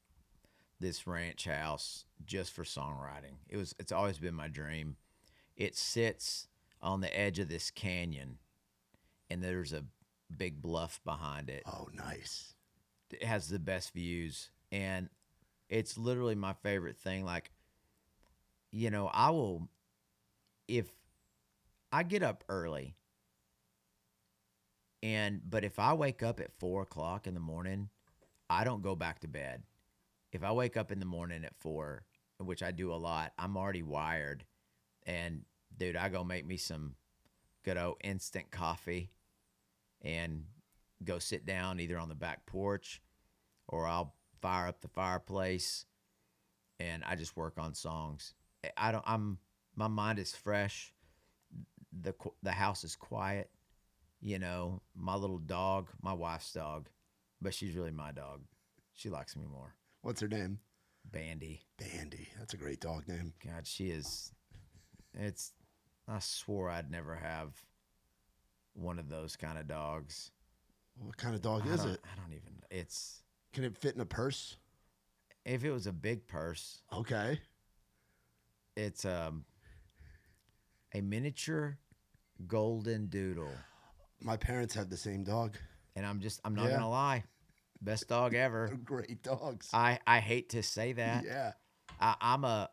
ranch house just for songwriting. It's always been my dream. It sits on the edge of this canyon, and there's a big bluff behind it. Oh, nice. It has the best views, and it's literally my favorite thing. Like, if I get up early, but if I wake up at 4:00 in the morning, I don't go back to bed. If I wake up in the morning at 4, which I do a lot, I'm already wired. And dude, I go make me some good old instant coffee and go sit down either on the back porch or I'll fire up the fireplace and I just work on songs. My mind is fresh. The house is quiet. My little dog, my wife's dog, but she's really my dog. She likes me more. What's her name? Bandy. Bandy. That's a great dog name. God, she is. I swore I'd never have one of those kind of dogs. What kind of dog is it? I don't even. Can it fit in a purse? If it was a big purse. Okay. It's a miniature golden doodle. My parents have the same dog. And I'm not gonna lie. Best dog ever. They're great dogs. I hate to say that. Yeah. I'm a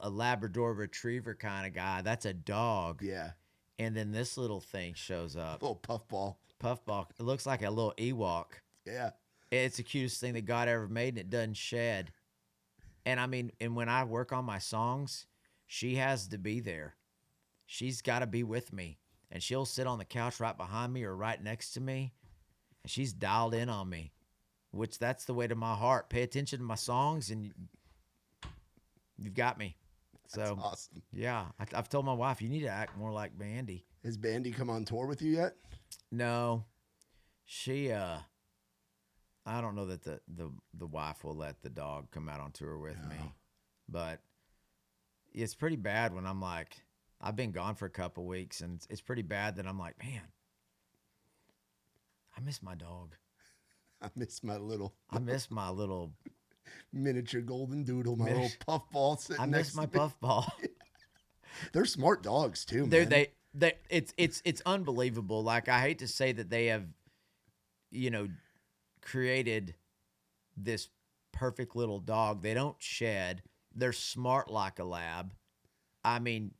Labrador Retriever kind of guy. That's a dog. Yeah. And then this little thing shows up. Little puffball. Puffball. It looks like a little Ewok. Yeah. It's the cutest thing that God ever made, and it doesn't shed. And I mean, and when I work on my songs, she has to be there. She's got to be with me. And she'll sit on the couch right behind me or right next to me. And she's dialed in on me, which that's the way to my heart. Pay attention to my songs and you've got me. That's so awesome. Yeah, I've told my wife, you need to act more like Bandy. Has Bandy come on tour with you yet? No, she, I don't know that the wife will let the dog come out on tour with me, but it's pretty bad when I'm like, I've been gone for a couple weeks and it's pretty bad that I'm like, man, I miss my dog. I miss my little miniature golden doodle, my little puffball sitting I next miss my to me. puffball. They're smart dogs too, They're, man. it's unbelievable. Like, I hate to say that they have, created this perfect little dog. They don't shed. They're smart like a lab. I mean,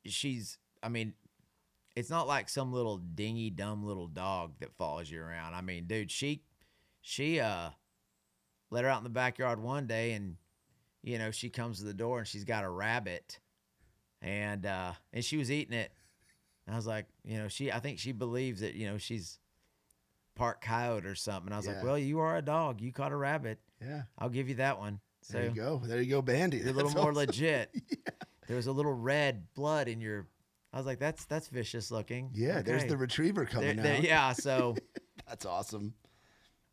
it's not like some little dingy, dumb little dog that follows you around. I mean, dude, she let her out in the backyard one day, and she comes to the door and she's got a rabbit, and she was eating it. And I was like, I think she believes that she's part coyote or something. I was like, well, you are a dog. You caught a rabbit. Yeah, I'll give you that one. So there you go, Bandy. you're a little more legit. Yeah. There was a little red blood in your. I was like, that's vicious looking. Yeah, okay. There's the retriever coming out. Yeah, so that's awesome.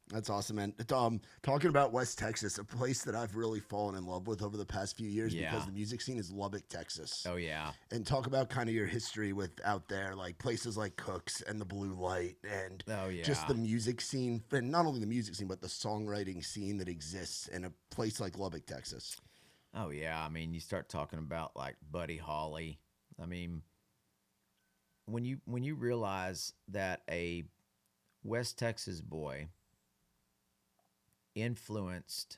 That's awesome, man. Talking about West Texas, a place that I've really fallen in love with over the past few years because the music scene is Lubbock, Texas. Oh, yeah. And talk about kind of your history with out there, like places like Cook's and the Blue Light and just the music scene, and not only the music scene, but the songwriting scene that exists in a place like Lubbock, Texas. Oh, yeah. I mean, you start talking about like Buddy Holly. I mean, when you realize that a West Texas boy influenced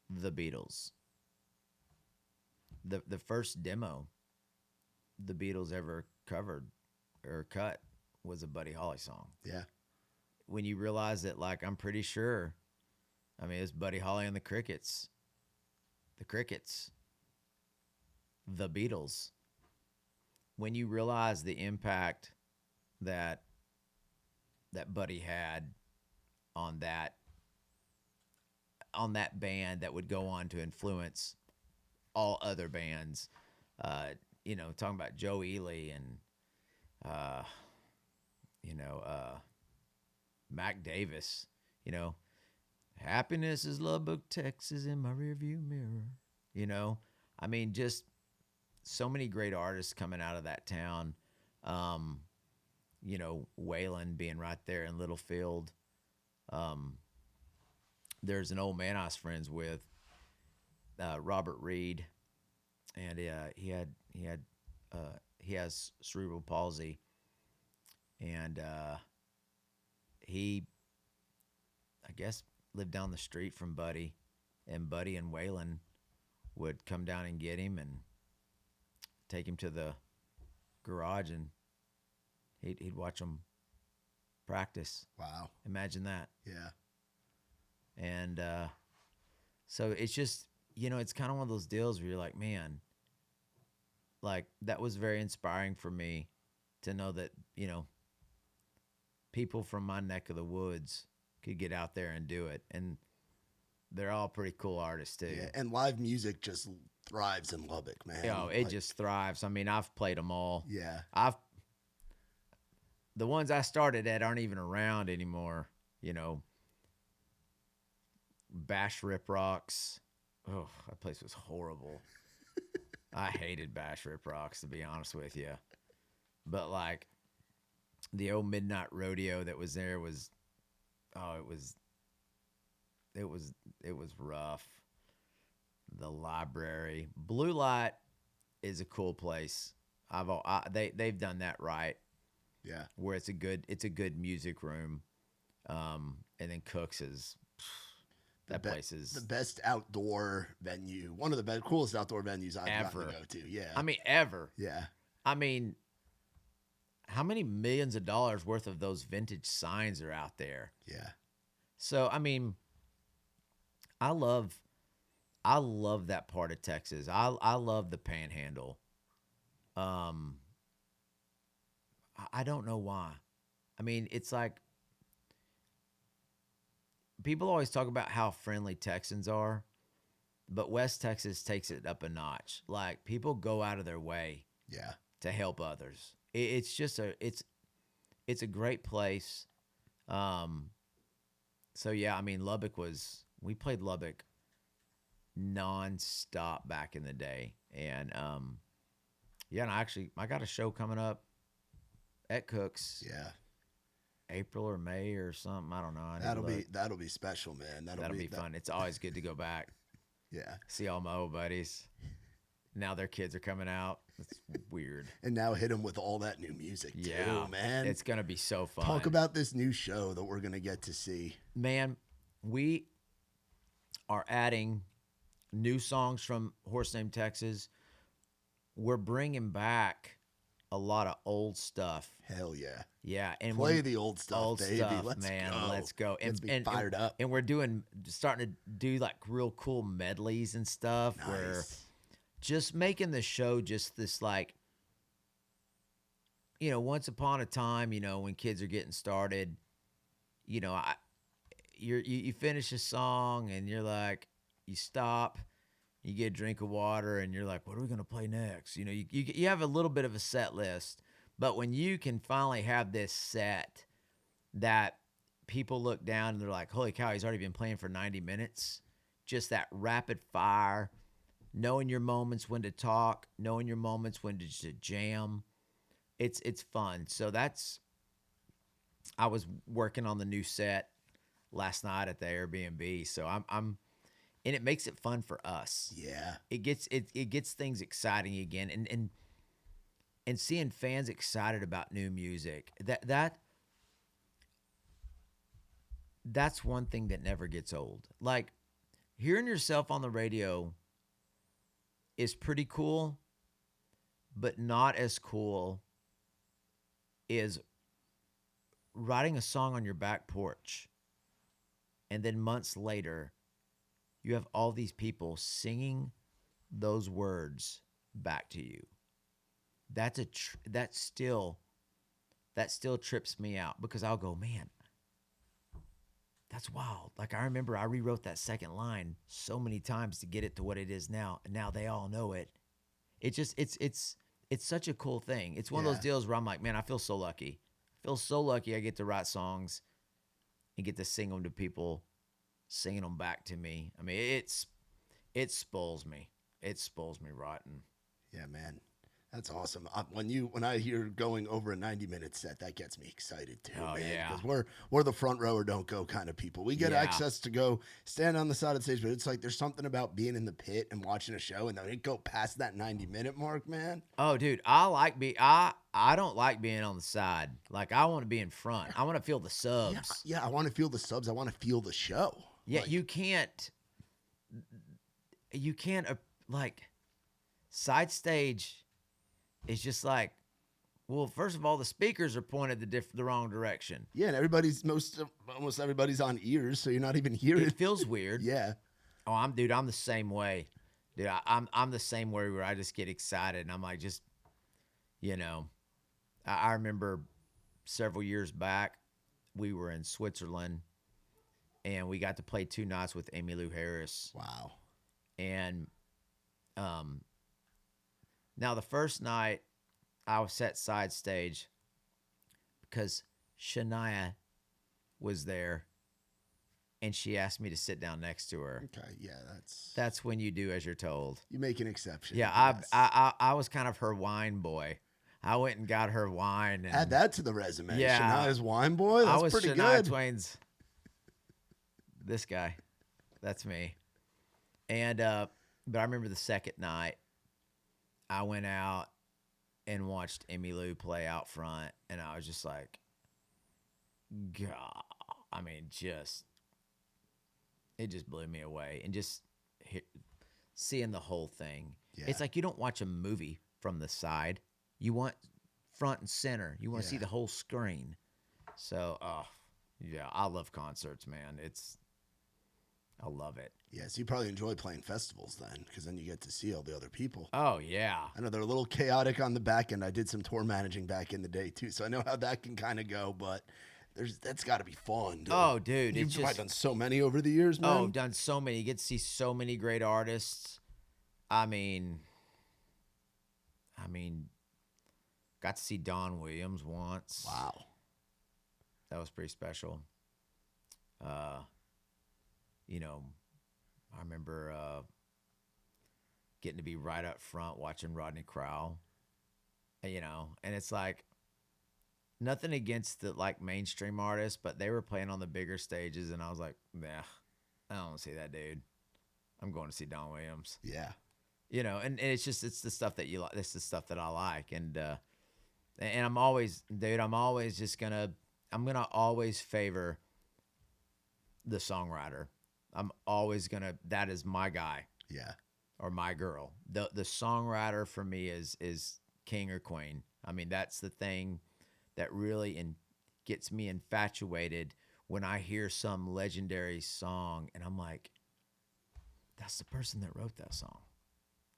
the Beatles. The first demo the Beatles ever covered or cut was a Buddy Holly song. Yeah. When you realize that, like, I'm pretty sure, I mean, it's Buddy Holly and the Crickets. The Crickets. The Beatles. When you realize the impact that Buddy had on that band that would go on to influence all other bands, talking about Joe Ely and Mac Davis, happiness is Lubbock, Texas in my rearview mirror. I mean, just so many great artists coming out of that town. Waylon being right there in Littlefield. There's an old man I was friends with, Robert Reed, and he has cerebral palsy, and he, I guess, lived down the street from Buddy, and Buddy and Waylon would come down and get him and take him to the garage, and he'd watch them practice. Wow. Imagine that. Yeah. And so it's just, it's kind of one of those deals where you're like, man, like, that was very inspiring for me to know that, people from my neck of the woods could get out there and do it. And they're all pretty cool artists too. Yeah, and live music just thrives in Lubbock, man. It just thrives. I mean, I've played them all. Yeah. The ones I started at aren't even around anymore, Bash Rip Rocks. Oh, that place was horrible. I hated Bash Rip Rocks, to be honest with you. But like the old Midnight Rodeo that was there was, it was rough. The library, Blue Light is a cool place. They've done that right. Yeah. Where it's a good music room. And then Cook's is. That place is the best outdoor venue. One of the coolest outdoor venues I've gotten to go to. Yeah. I mean, ever. Yeah. I mean, how many millions of dollars worth of those vintage signs are out there? Yeah. So, I mean, I love that part of Texas. I love the Panhandle. I don't know why. I mean, it's like, people always talk about how friendly Texans are, but West Texas takes it up a notch. Like, people go out of their way to help others. It's just it's a great place. So yeah, I mean, we played Lubbock nonstop back in the day. And and I got a show coming up at Cook's. Yeah. April or May or something. I don't know. I need to look. That'll be special, man. That'll be fun. It's always good to go back. Yeah. See all my old buddies. Now their kids are coming out. It's weird. And now hit them with all that new music too, man. It's gonna be so fun. Talk about this new show that we're gonna get to see. Man, we are adding new songs from Horse Name Texas. We're bringing back a lot of old stuff. Hell yeah. Yeah, and play the old stuff, baby. Let's go. Let's go. Let's be fired up. And we're starting to do like real cool medleys and stuff. Nice. Where just making the show just this like, once upon a time, when kids are getting started, you finish a song and you're like, you stop, you get a drink of water, and you're like, what are we gonna play next? You have a little bit of a set list, but when you can finally have this set that people look down and they're like, holy cow, he's already been playing for 90 minutes. Just that rapid fire, knowing your moments when to talk, knowing your moments when to just jam. It's fun. So I was working on the new set last night at the Airbnb. So I'm and it makes it fun for us. Yeah. It gets things exciting again, and seeing fans excited about new music. That's one thing that never gets old. Like hearing yourself on the radio is pretty cool, but not as cool is writing a song on your back porch, and then months later you have all these people singing those words back to you. That still trips me out, because I'll go, man, that's wild. Like I remember I rewrote that second line so many times to get it to what it is now, and now they all know it. It's such a cool thing. It's one of those deals where I'm like, man, I feel so lucky. I feel so lucky I get to write songs and get to sing them to people, singing them back to me. I mean, it spoils me. It spoils me rotten. Yeah, man. That's awesome. When I hear going over a 90-minute set, that gets me excited too, man. Yeah. Because we're the front row or don't go kind of people. We get access to go stand on the side of the stage, but it's like there's something about being in the pit and watching a show, and then it go past that 90-minute mark, man. Oh, dude, I don't like being on the side. Like I want to be in front. I want to feel the subs. Yeah, I want to feel the subs. I want to feel the show. Yeah, you can't like side stage. It's just like, well, first of all, the speakers are pointed the wrong direction. Yeah, and almost everybody's on ears, so you're not even hearing. It feels weird. Yeah. Oh, I'm the same way. Dude, I'm the same way where I just get excited and I'm like, just, I remember several years back, we were in Switzerland and we got to play 2 nights with Emmylou Harris. Wow. And, now, the first night, I was set side stage because Shania was there, and she asked me to sit down next to her. Okay, yeah, that's when you do as you're told. You make an exception. Yeah, yes. I was kind of her wine boy. I went and got her wine. And, add that to the resume. Yeah, Shania's wine boy. That's I was pretty Shania good. Twain's. This guy, that's me. And but I remember the second night. I went out and watched Emmylou play out front, and I was just like, God, I mean, it just blew me away. And just seeing the whole thing. Yeah. It's like you don't watch a movie from the side. You want front and center. You want to see the whole screen. So, I love concerts, man. I love it. Yeah, so you probably enjoy playing festivals then, because then you get to see all the other people. Oh, yeah. I know they're a little chaotic on the back end. I did some tour managing back in the day, too, so I know how that can kind of go, but that's got to be fun, dude. Oh, dude. You've probably done so many over the years, man. Oh, done so many. You get to see so many great artists. I mean, got to see Don Williams once. Wow. That was pretty special. I remember getting to be right up front watching Rodney Crowell, and it's like, nothing against the like mainstream artists, but they were playing on the bigger stages, and I was like, nah, I don't want to see that dude. I'm going to see Don Williams. Yeah. You know, and it's just it's the stuff that you like. It's the stuff that I like, and I'm always, dude. I'm gonna always favor the songwriter. I'm always gonna. That is my guy Yeah. or my girl. The songwriter for me is king or queen. I mean, that's the thing that really gets me infatuated when I hear some legendary song, and I'm like, that's the person that wrote that song.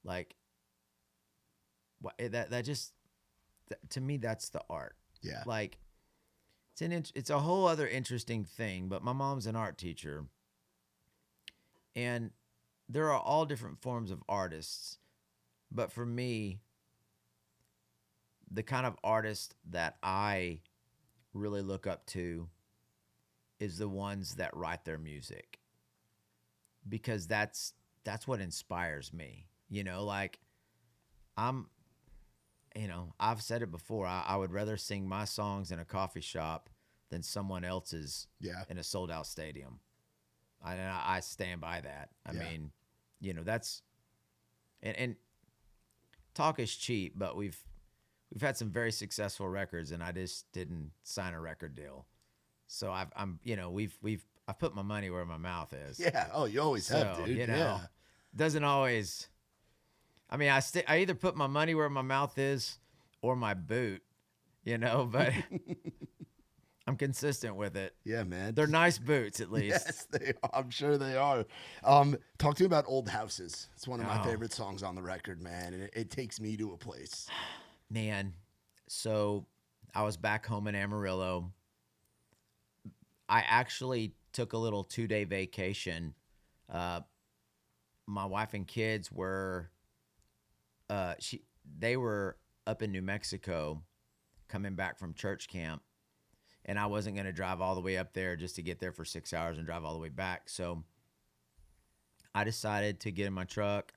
Like, that just to me, that's the art. Yeah. Like, it's a whole other interesting thing. But my mom's an art teacher, and there are all different forms of artists. But for me, the kind of artist that I really look up to is the ones that write their music, because that's what inspires me. You know, like I'm, I've said it before. I would rather sing my songs in a coffee shop than someone else's Yeah. in a sold out stadium. I stand by that. I Yeah. mean, that's and talk is cheap, but we've had some very successful records, and I just didn't sign a record deal. So I've put my money where my mouth is. Yeah. Oh, you always have, So, dude. Yeah. doesn't always. I mean, I either put my money where my mouth is or my boot, but I'm consistent with it. Yeah, man. They're nice boots, at least. Yes, they are. I'm sure they are. Talk to me about Old Houses. It's one of my Oh. favorite songs on the record, man. And it takes me to a place. Man, so I was back home in Amarillo. I actually took a little 2-day vacation. My wife and kids were they were up in New Mexico coming back from church camp, and I wasn't going to drive all the way up there just to get there for 6 hours and drive all the way back. So I decided to get in my truck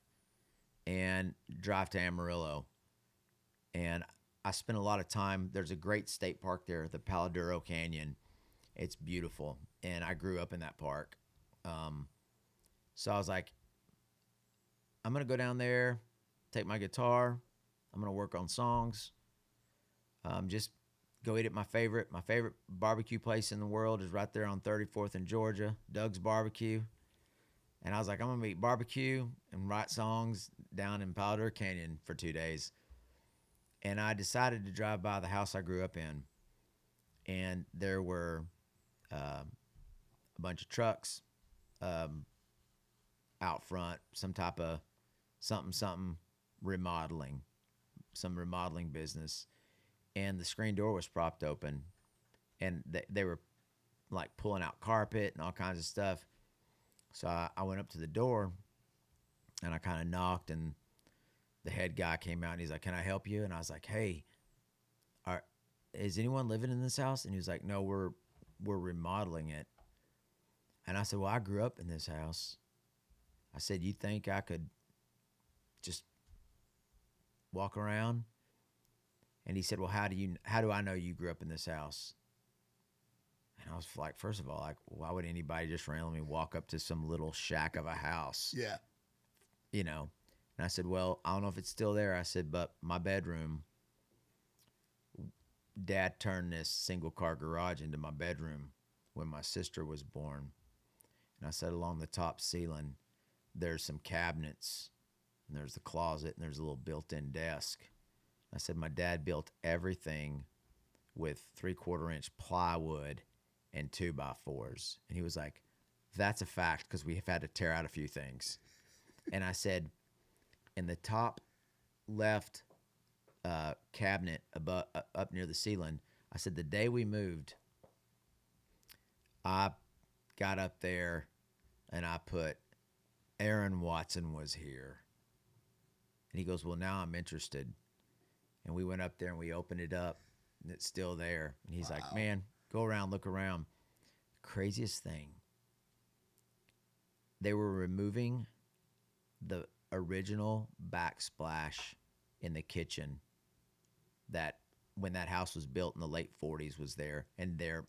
and drive to Amarillo. And I spent a lot of time. There's a great state park there, the Palo Duro Canyon. It's beautiful, and I grew up in that park. So I was like, I'm gonna go down there, take my guitar. I'm gonna work on songs. Just go eat at my favorite barbecue place in the world is right there on 34th in Georgia, Doug's Barbecue. And I was like, I'm gonna eat barbecue and write songs down in Palo Duro Canyon for 2 days. And I decided to drive by the house I grew up in, and there were a bunch of trucks out front, some type of something remodeling, some remodeling business, and the screen door was propped open, and they were like pulling out carpet and all kinds of stuff. So I went up to the door, and I kind of knocked, and the head guy came out, and he's like, "Can I help you?" And I was like, "Hey, is anyone living in this house?" And he was like, "No, we're remodeling it." And I said, "Well, I grew up in this house." I said, "You think I could just walk around?" And he said, "Well, how do I know you grew up in this house?" And I was like, first of all, like, why would anybody just randomly walk up to some little shack of a house? Yeah. And I said, "Well, I don't know if it's still there." I said, "But my bedroom, Dad turned this single car garage into my bedroom when my sister was born." And I said, along the top ceiling, there's some cabinets, and there's the closet, and there's a little built-in desk. I said, my dad built everything with 3/4-inch plywood and 2x4s. And he was like, "That's a fact, because we have had to tear out a few things." And I said, in the top left cabinet above, up near the ceiling, I said, the day we moved, I got up there and I put, "Aaron Watson was here." And he goes, "Well, now I'm interested." And we went up there and we opened it up, and it's still there. And he's like, "Man, go around, look around." Craziest thing, they were removing the original backsplash in the kitchen that when that house was built in the late 40s was there, and there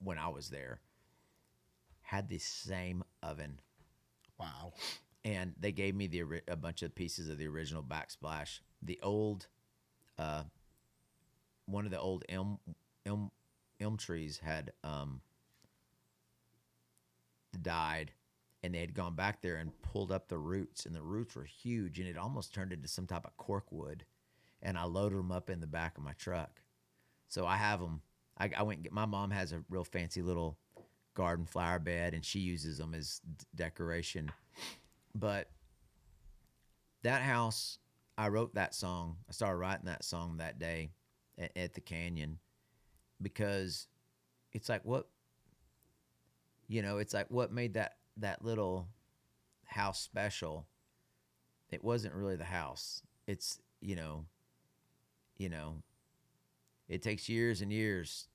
when I was there, had the same oven. Wow. And they gave me a bunch of pieces of the original backsplash. The old, one of the old elm trees had died, and they had gone back there and pulled up the roots, and the roots were huge, and it almost turned into some type of cork wood. And I loaded them up in the back of my truck. So I have them. I went and get, my mom has a real fancy little garden flower bed, and she uses them as decoration. But that house, I wrote that song. I started writing that song that day at the canyon, because it's like what, it's like what made that little house special. It wasn't really the house. It's, it takes years and years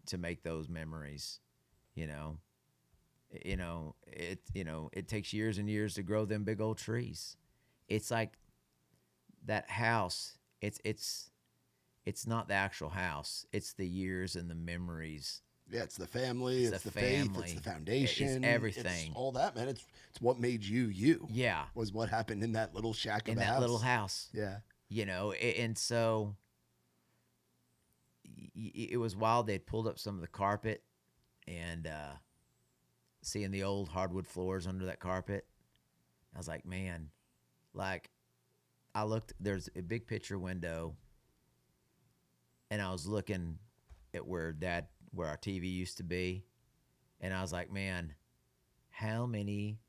to make those memories, it takes years and years to grow them big old trees. It's like that house, it's not the actual house. It's the years and the memories. Yeah, it's the family, it's the faith, it's the foundation, it's everything. It's all that, man. It's what made you you. Yeah, was what happened in that little shack in that little house. Yeah, and so it was wild. They'd pulled up some of the carpet, and seeing the old hardwood floors under that carpet, I was like, man, like I looked. There's a big picture window, and I was looking at where our TV used to be, and I was like, man, how many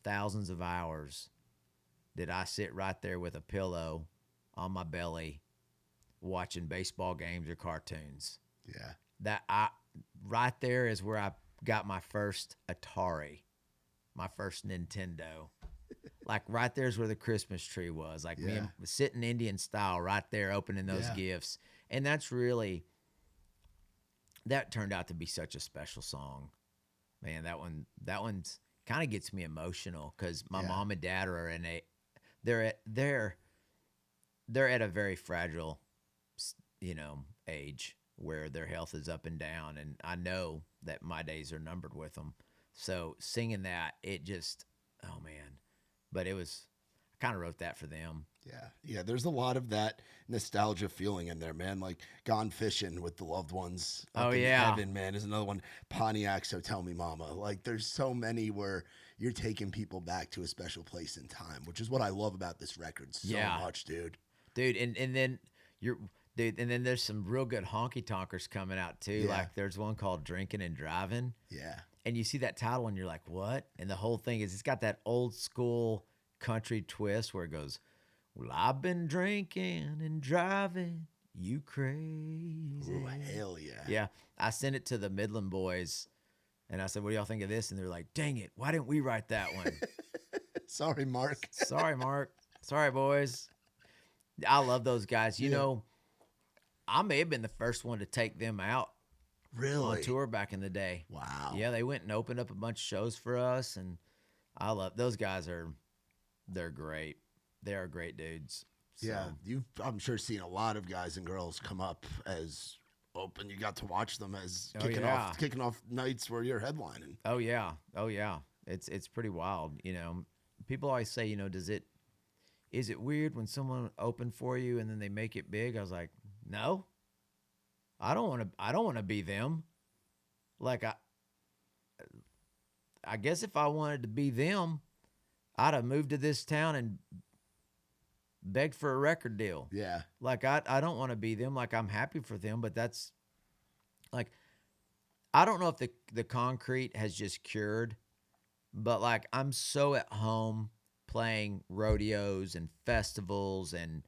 thousands of hours did I sit right there with a pillow on my belly watching baseball games or cartoons? Yeah. Right there is where I got my first Atari, my first Nintendo. Like right there's where the Christmas tree was. Like me and sitting Indian style right there opening those gifts. And that's really, that turned out to be such a special song. Man, that one's kind of gets me emotional, because my mom and dad are they're at a very fragile, age where their health is up and down, and I know that my days are numbered with them. So singing that, it just, oh man, but I kind of wrote that for them. Yeah. There's a lot of that nostalgia feeling in there, man. Like Gone Fishing with the Loved Ones. Up in Heaven, man, is another one. Pontiac, So Tell Me Mama. Like there's so many where you're taking people back to a special place in time, which is what I love about this record so much, dude. And then and then there's some real good honky tonkers coming out too. Yeah. Like there's one called Drinking and Driving. Yeah. And you see that title and you're like, what? And the whole thing is, it's got that old school country twist where it goes, well, I've been drinking and driving you crazy. Ooh, hell yeah. Yeah. I sent it to the Midland boys, and I said, what do y'all think of this? And they're like, dang it, why didn't we write that one? Sorry, Mark. Sorry, Mark. Sorry, boys. I love those guys. You know, I may have been the first one to take them out on tour back in the day. Wow. Yeah, they went and opened up a bunch of shows for us, and I love those guys. They're great. They are great dudes. So. Yeah, you've, I'm sure, seen a lot of guys and girls come up as open. You got to watch them as kicking off nights where you're headlining. Oh yeah. It's pretty wild. People always say, is it weird when someone opened for you and then they make it big? I was like, no. I don't want to be them. Like I guess if I wanted to be them, I'd have moved to this town and begged for a record deal. Yeah. Like I don't want to be them. Like I'm happy for them, but that's like, I don't know if the concrete has just cured, but like I'm so at home playing rodeos and festivals and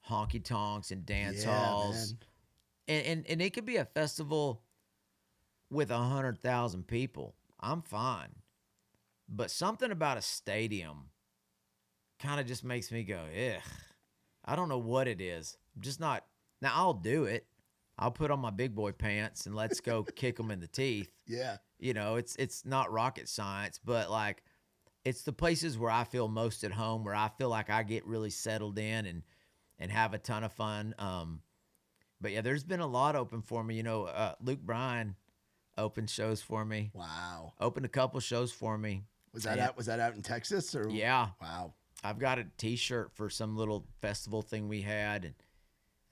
honky tonks and dance halls. And it could be a festival with 100,000 people. I'm fine. But something about a stadium kind of just makes me go, ugh. I don't know what it is. I'm just not. Now, I'll do it. I'll put on my big boy pants and let's go kick them in the teeth. Yeah. It's not rocket science, but like it's the places where I feel most at home, where I feel like I get really settled in and have a ton of fun. But yeah, there's been a lot open for me. Luke Bryan opened shows for me. Wow. Opened a couple shows for me. Was that out in Texas or? Yeah. Wow. I've got a T-shirt for some little festival thing we had,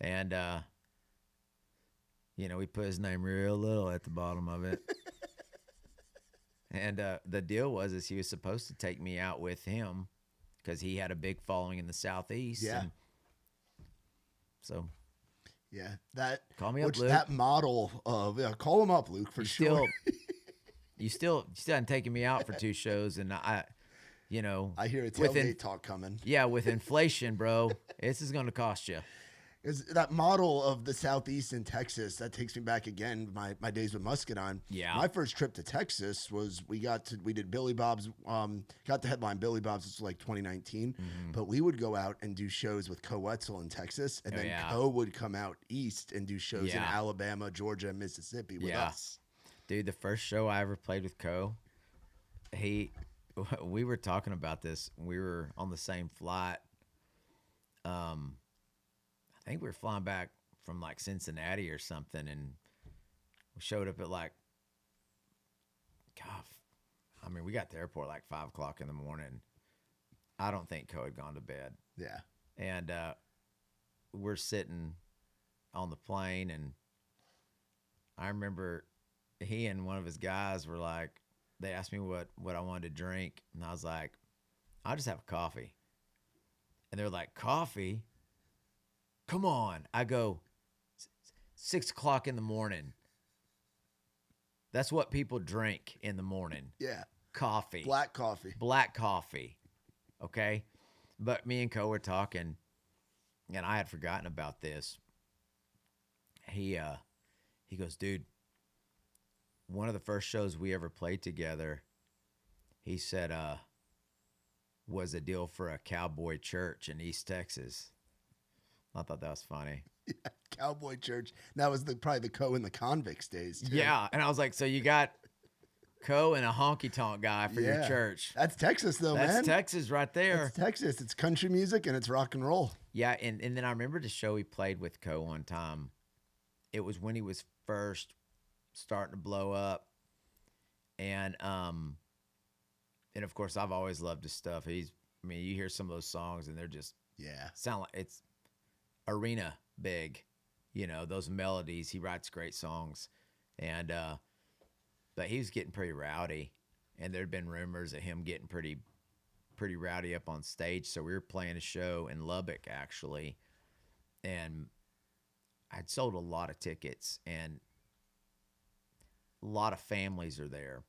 and we put his name real little at the bottom of it. And the deal was he was supposed to take me out with him because he had a big following in the Southeast. Yeah. And so. Yeah, that call me up, Luke. That model of call him up, Luke, for sure. You still haven't taken me out for 2 shows, and I hear a tailgate talk coming. Yeah, with inflation, bro, this is going to cost you. Is that model of the Southeast in Texas that takes me back again? My days with Muscadine. Yeah, my first trip to Texas was we did Billy Bob's. Got the headline Billy Bob's. This was like 2019, but we would go out and do shows with Co Wetzel in Texas, and then Co would come out east and do shows in Alabama, Georgia, and Mississippi with us. Dude, the first show I ever played with Co, we were talking about this. We were on the same flight. I think we were flying back from like Cincinnati or something, and we showed up at we got to the airport like 5 o'clock in the morning. I don't think Co had gone to bed. Yeah. And we're sitting on the plane, and I remember he and one of his guys were like, they asked me what I wanted to drink, and I was like, I'll just have a coffee. And they're like, coffee? Come on. I go, 6 o'clock in the morning. That's what people drink in the morning. Yeah. Coffee. Black coffee. Black coffee. Okay? But me and Co were talking, and I had forgotten about this. He goes, dude, one of the first shows we ever played together, he said, was a deal for a cowboy church in East Texas. I thought that was funny. Yeah, cowboy church. That was probably the Co in the convicts days, too. Yeah, and I was like, so you got Co and a honky-tonk guy for your church. That's Texas, though, man. That's Texas right there. That's Texas. It's country music, and it's rock and roll. Yeah, and then I remember the show he played with Co one time. It was when he was first starting to blow up. And of course, I've always loved his stuff. You hear some of those songs, and they're just sound like it's arena big, those melodies. He writes great songs, and but he was getting pretty rowdy, and there'd been rumors of him getting pretty rowdy up on stage. So we were playing a show in Lubbock, actually, and I'd sold a lot of tickets, and a lot of families are there.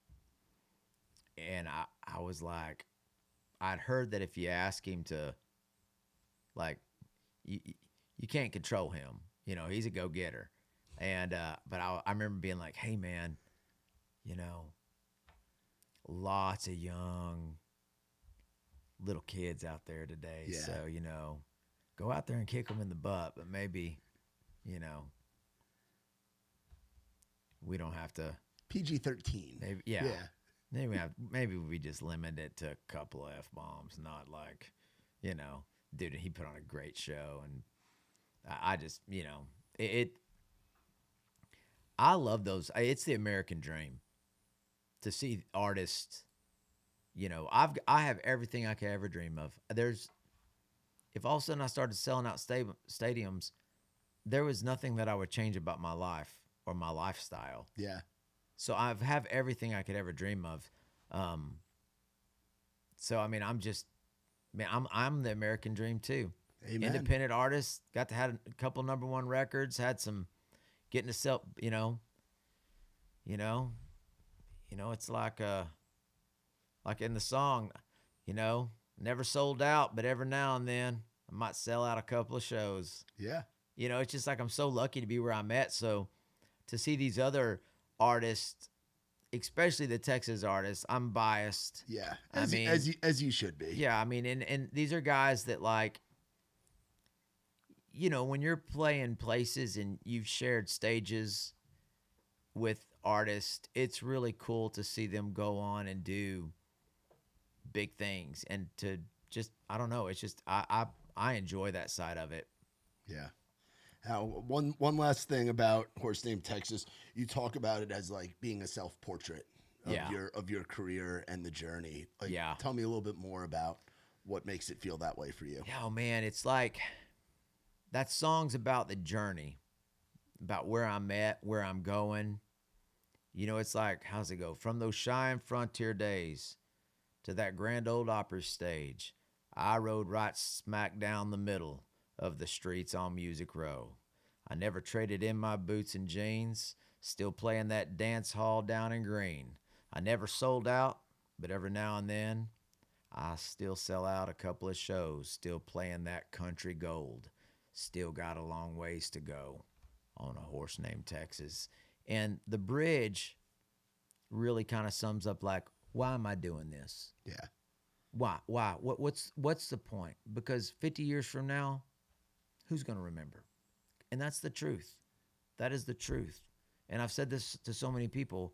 And I was like, I'd heard that if you ask him to, like, you can't control him. He's a go-getter. And but I remember being like, hey, man, lots of young little kids out there today. Yeah. So, go out there and kick them in the butt. But maybe, we don't have to. PG-13. Maybe, yeah. Maybe we just limit it to a couple of F-bombs, not like, dude, he put on a great show. And I just, I love those. It's the American dream to see artists, I have everything I could ever dream of. If all of a sudden I started selling out stadiums, there was nothing that I would change about my life or my lifestyle. Yeah. So I have everything I could ever dream of. I'm the American dream too. Amen. Independent artist, got to have a couple #1 records, had some getting to sell, it's like in the song, never sold out, but every now and then I might sell out a couple of shows. Yeah. It's just like I'm so lucky to be where I'm at. So to see these other artists, especially the Texas artists, I'm biased. Yeah, as you should be. Yeah, and these are guys that, like, when you're playing places and you've shared stages with artists, it's really cool to see them go on and do big things, and to just, I don't know, it's just I enjoy that side of it. Yeah. Now, one last thing about Horse Named Texas, you talk about it as like being a self portrait of Yeah. your career and the journey. Like, Yeah. tell me a little bit more about what makes it feel that way for you. Yeah, oh man, it's like that song's about the journey, about where I'm at, where I'm going. You know, it's like, how's it go? From those shy and frontier days to that grand old opera stage, I rode right smack down the middle of the streets on Music Row. I never traded in my boots and jeans, still playing that dance hall down in Green. I never sold out, but every now and then, I still sell out a couple of shows, still playing that country gold. Still got a long ways to go on a horse named Texas. And the bridge really kind of sums up like, why am I doing this? Yeah. Why? What's the point? Because 50 years from now, who's going to remember? And that's the truth. That is the truth. And I've said this to so many people.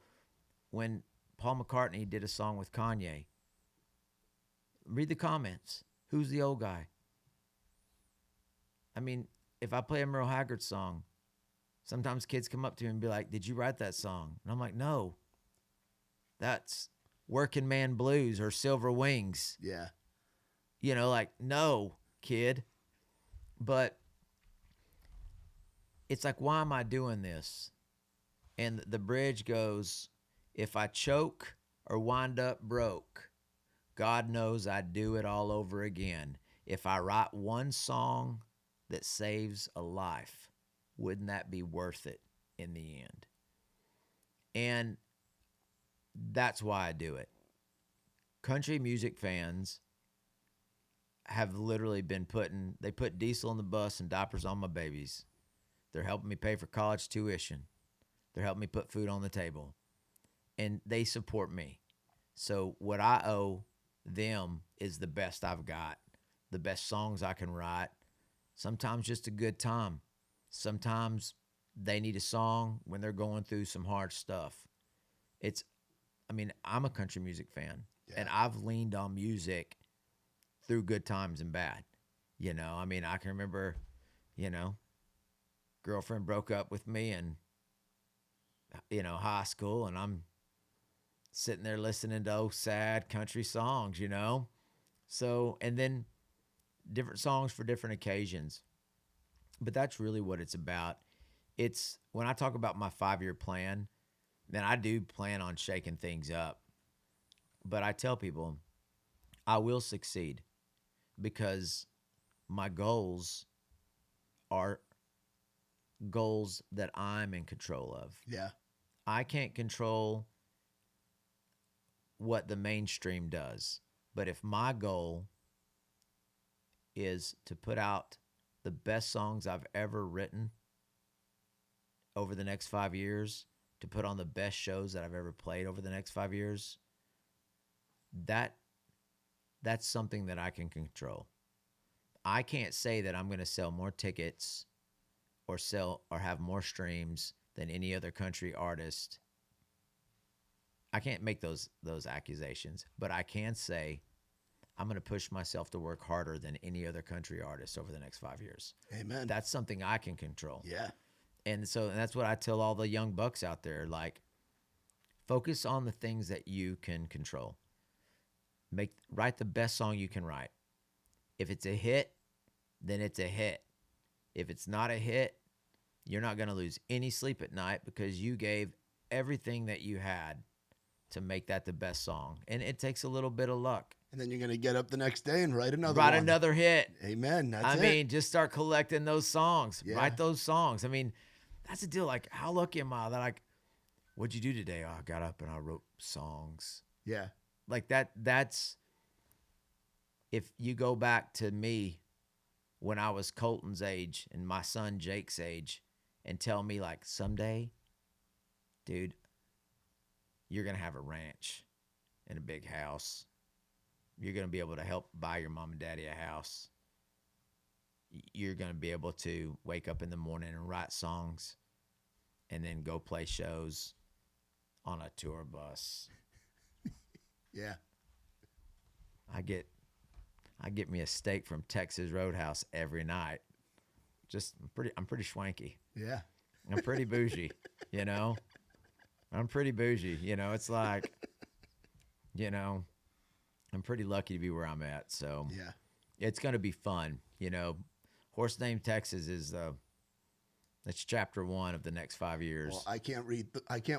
When Paul McCartney did a song with Kanye, read the comments. Who's the old guy? I mean, if I play a Merle Haggard song, sometimes kids come up to me and be like, "Did you write that song?" And I'm like, "No. That's Working Man Blues or Silver Wings." Yeah. You know, like, no, kid. But it's like, why am I doing this? And the bridge goes, if I choke or wind up broke, God knows I'd do it all over again. If I write one song that saves a life, wouldn't that be worth it in the end? And that's why I do it. Country music fans have literally been they put diesel in the bus and diapers on my babies. They're helping me pay for college tuition. They're helping me put food on the table. And they support me. So what I owe them is the best I've got, the best songs I can write, sometimes just a good time. Sometimes they need a song when they're going through some hard stuff. I'm a country music fan, and I've leaned on music through good times and bad. You know, I mean, I can remember, girlfriend broke up with me in, high school, and I'm sitting there listening to sad country songs, So, and then different songs for different occasions. But that's really what it's about. It's when I talk about my 5-year plan, then I do plan on shaking things up. But I tell people I will succeed because my goals are goals that I'm in control of. Yeah. I can't control what the mainstream does. But if my goal is to put out the best songs I've ever written over the next 5 years, to put on the best shows that I've ever played over the next 5 years, that's something that I can control. I can't say that I'm going to sell more tickets or have more streams than any other country artist. I can't make those accusations, but I can say I'm going to push myself to work harder than any other country artist over the next 5 years. Amen. That's something I can control. Yeah. And that's what I tell all the young bucks out there. Like, focus on the things that you can control. Write the best song you can write. If it's a hit, then it's a hit. If it's not a hit, you're not going to lose any sleep at night because you gave everything that you had to make that the best song. And it takes a little bit of luck. And then you're going to get up the next day and write another Write one. another hit. Amen. I mean, just start collecting those songs. Yeah. Write those songs. I mean, that's the deal. Like, how lucky am I that what'd you do today? Oh, I got up and I wrote songs. Yeah. Like that's, if you go back to me when I was Colton's age and my son Jake's age and tell me like, someday, dude, you're going to have a ranch and a big house. You're going to be able to help buy your mom and daddy a house. You're going to be able to wake up in the morning and write songs and then go play shows on a tour bus. Yeah. I get me a steak from Texas Roadhouse every night. I'm pretty schwanky. Yeah. I'm pretty bougie, you know. I'm pretty bougie, you know. It's like, you know, I'm pretty lucky to be where I'm at. So yeah, it's gonna be fun, you know. Horse Named Texas is that's chapter 1 of the next 5 years. Well, I can't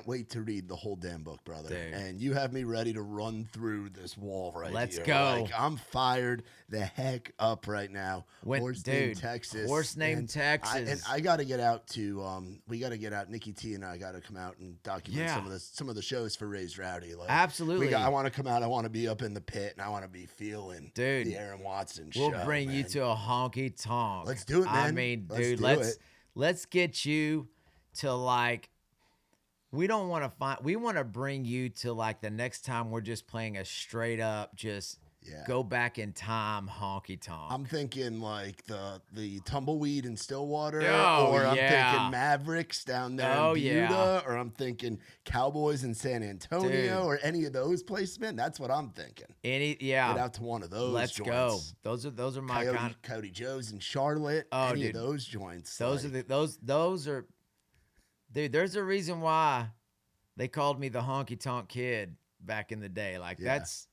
wait to read the whole damn book, brother. Dude. And you have me ready to run through this wall right Let's here. go. Like, I'm fired the heck up right now. Horse Named Texas. Horse Named Texas. And I got to get out to we got to get out. Nikki T and I got to come out and document some of the shows for Raised Rowdy. Like, absolutely. I want to come out. I want to be up in the pit, and I want to be feeling dude, the Aaron Watson show. We'll bring you to a honky tonk. Let's do it, man. I mean, dude, let's get you to like, we want to bring you to like the next time we're just playing a straight up just go back in time honky tonk. I'm thinking like the Tumbleweed in Stillwater, Oh, or I'm yeah. thinking Mavericks down there Oh, in yeah. Buda, or I'm thinking Cowboys in San Antonio, Dude. or any of those places, man. That's what I'm thinking. Get out to one of those. Let's joints. go. Those are my kind. Coyote Joe's in Charlotte. Oh, any dude. of those joints. Those are, dude. There's a reason why they called me the honky tonk kid back in the day. Like that's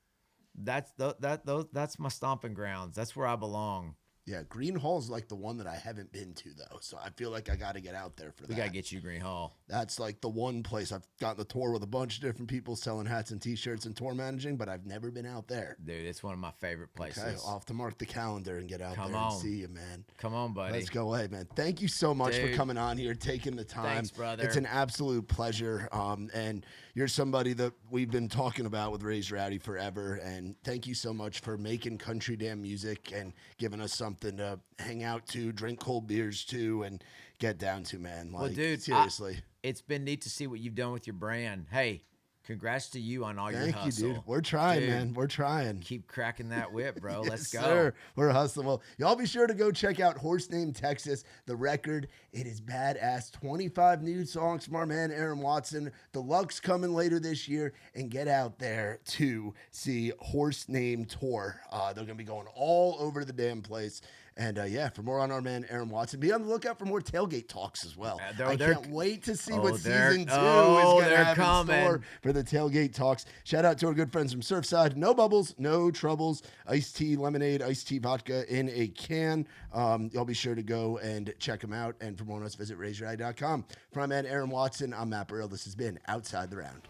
my stomping grounds. That's where I belong. Yeah, Green Hall's like the one that I haven't been to though, so I feel like I got to get out there for that. We gotta get you Green Hall. That's like the one place I've gotten the tour with a bunch of different people selling hats and T-shirts and tour managing, but I've never been out there. Dude, it's one of my favorite places. Okay, I'll have to mark the calendar and get out there and see you, man. Come on, buddy. Let's go away, man. Thank you so much for coming on here, taking the time. Thanks, brother. It's an absolute pleasure. And you're somebody that we've been talking about with Raised Rowdy forever. And thank you so much for making country damn music and giving us something to hang out to, drink cold beers to, and get down to, man. Like, well, dude, seriously. It's been neat to see what you've done with your brand. Hey, congrats to you on all your hustle. Thank you, dude. We're trying, man. We're trying. Keep cracking that whip, bro. Yes, Let's go. Sir. We're hustling. Well, y'all be sure to go check out Horse Named Texas, the record. It is badass. 25 new songs from our man Aaron Watson. Deluxe coming later this year. And get out there to see Horse Named Tour. They're going to be going all over the damn place. And for more on our man Aaron Watson, be on the lookout for more tailgate talks as well. I can't wait to see what season 2 is going to have in store for the tailgate talks. Shout out to our good friends from Surfside. No bubbles, no troubles. Iced tea, lemonade, iced tea, vodka in a can. Y'all be sure to go and check them out. And for more on us, visit raisedrowdy.com. For my man Aaron Watson, I'm Matt Burrill. This has been Outside the Round.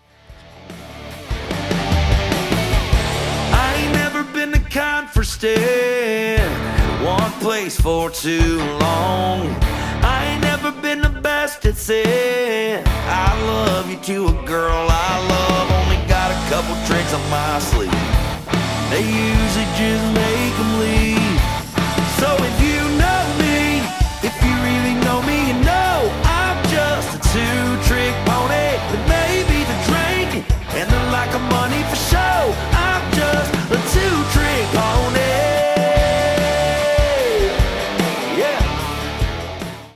I ain't never been the kind for staying one place for too long. I ain't never been the best at saying I love you to a girl I love. Only got a couple tricks on my sleeve. They usually just make them leave. So if you know me, if you really know me, you know I'm just a two-trick pony. But maybe the drinking and the lack of money for sure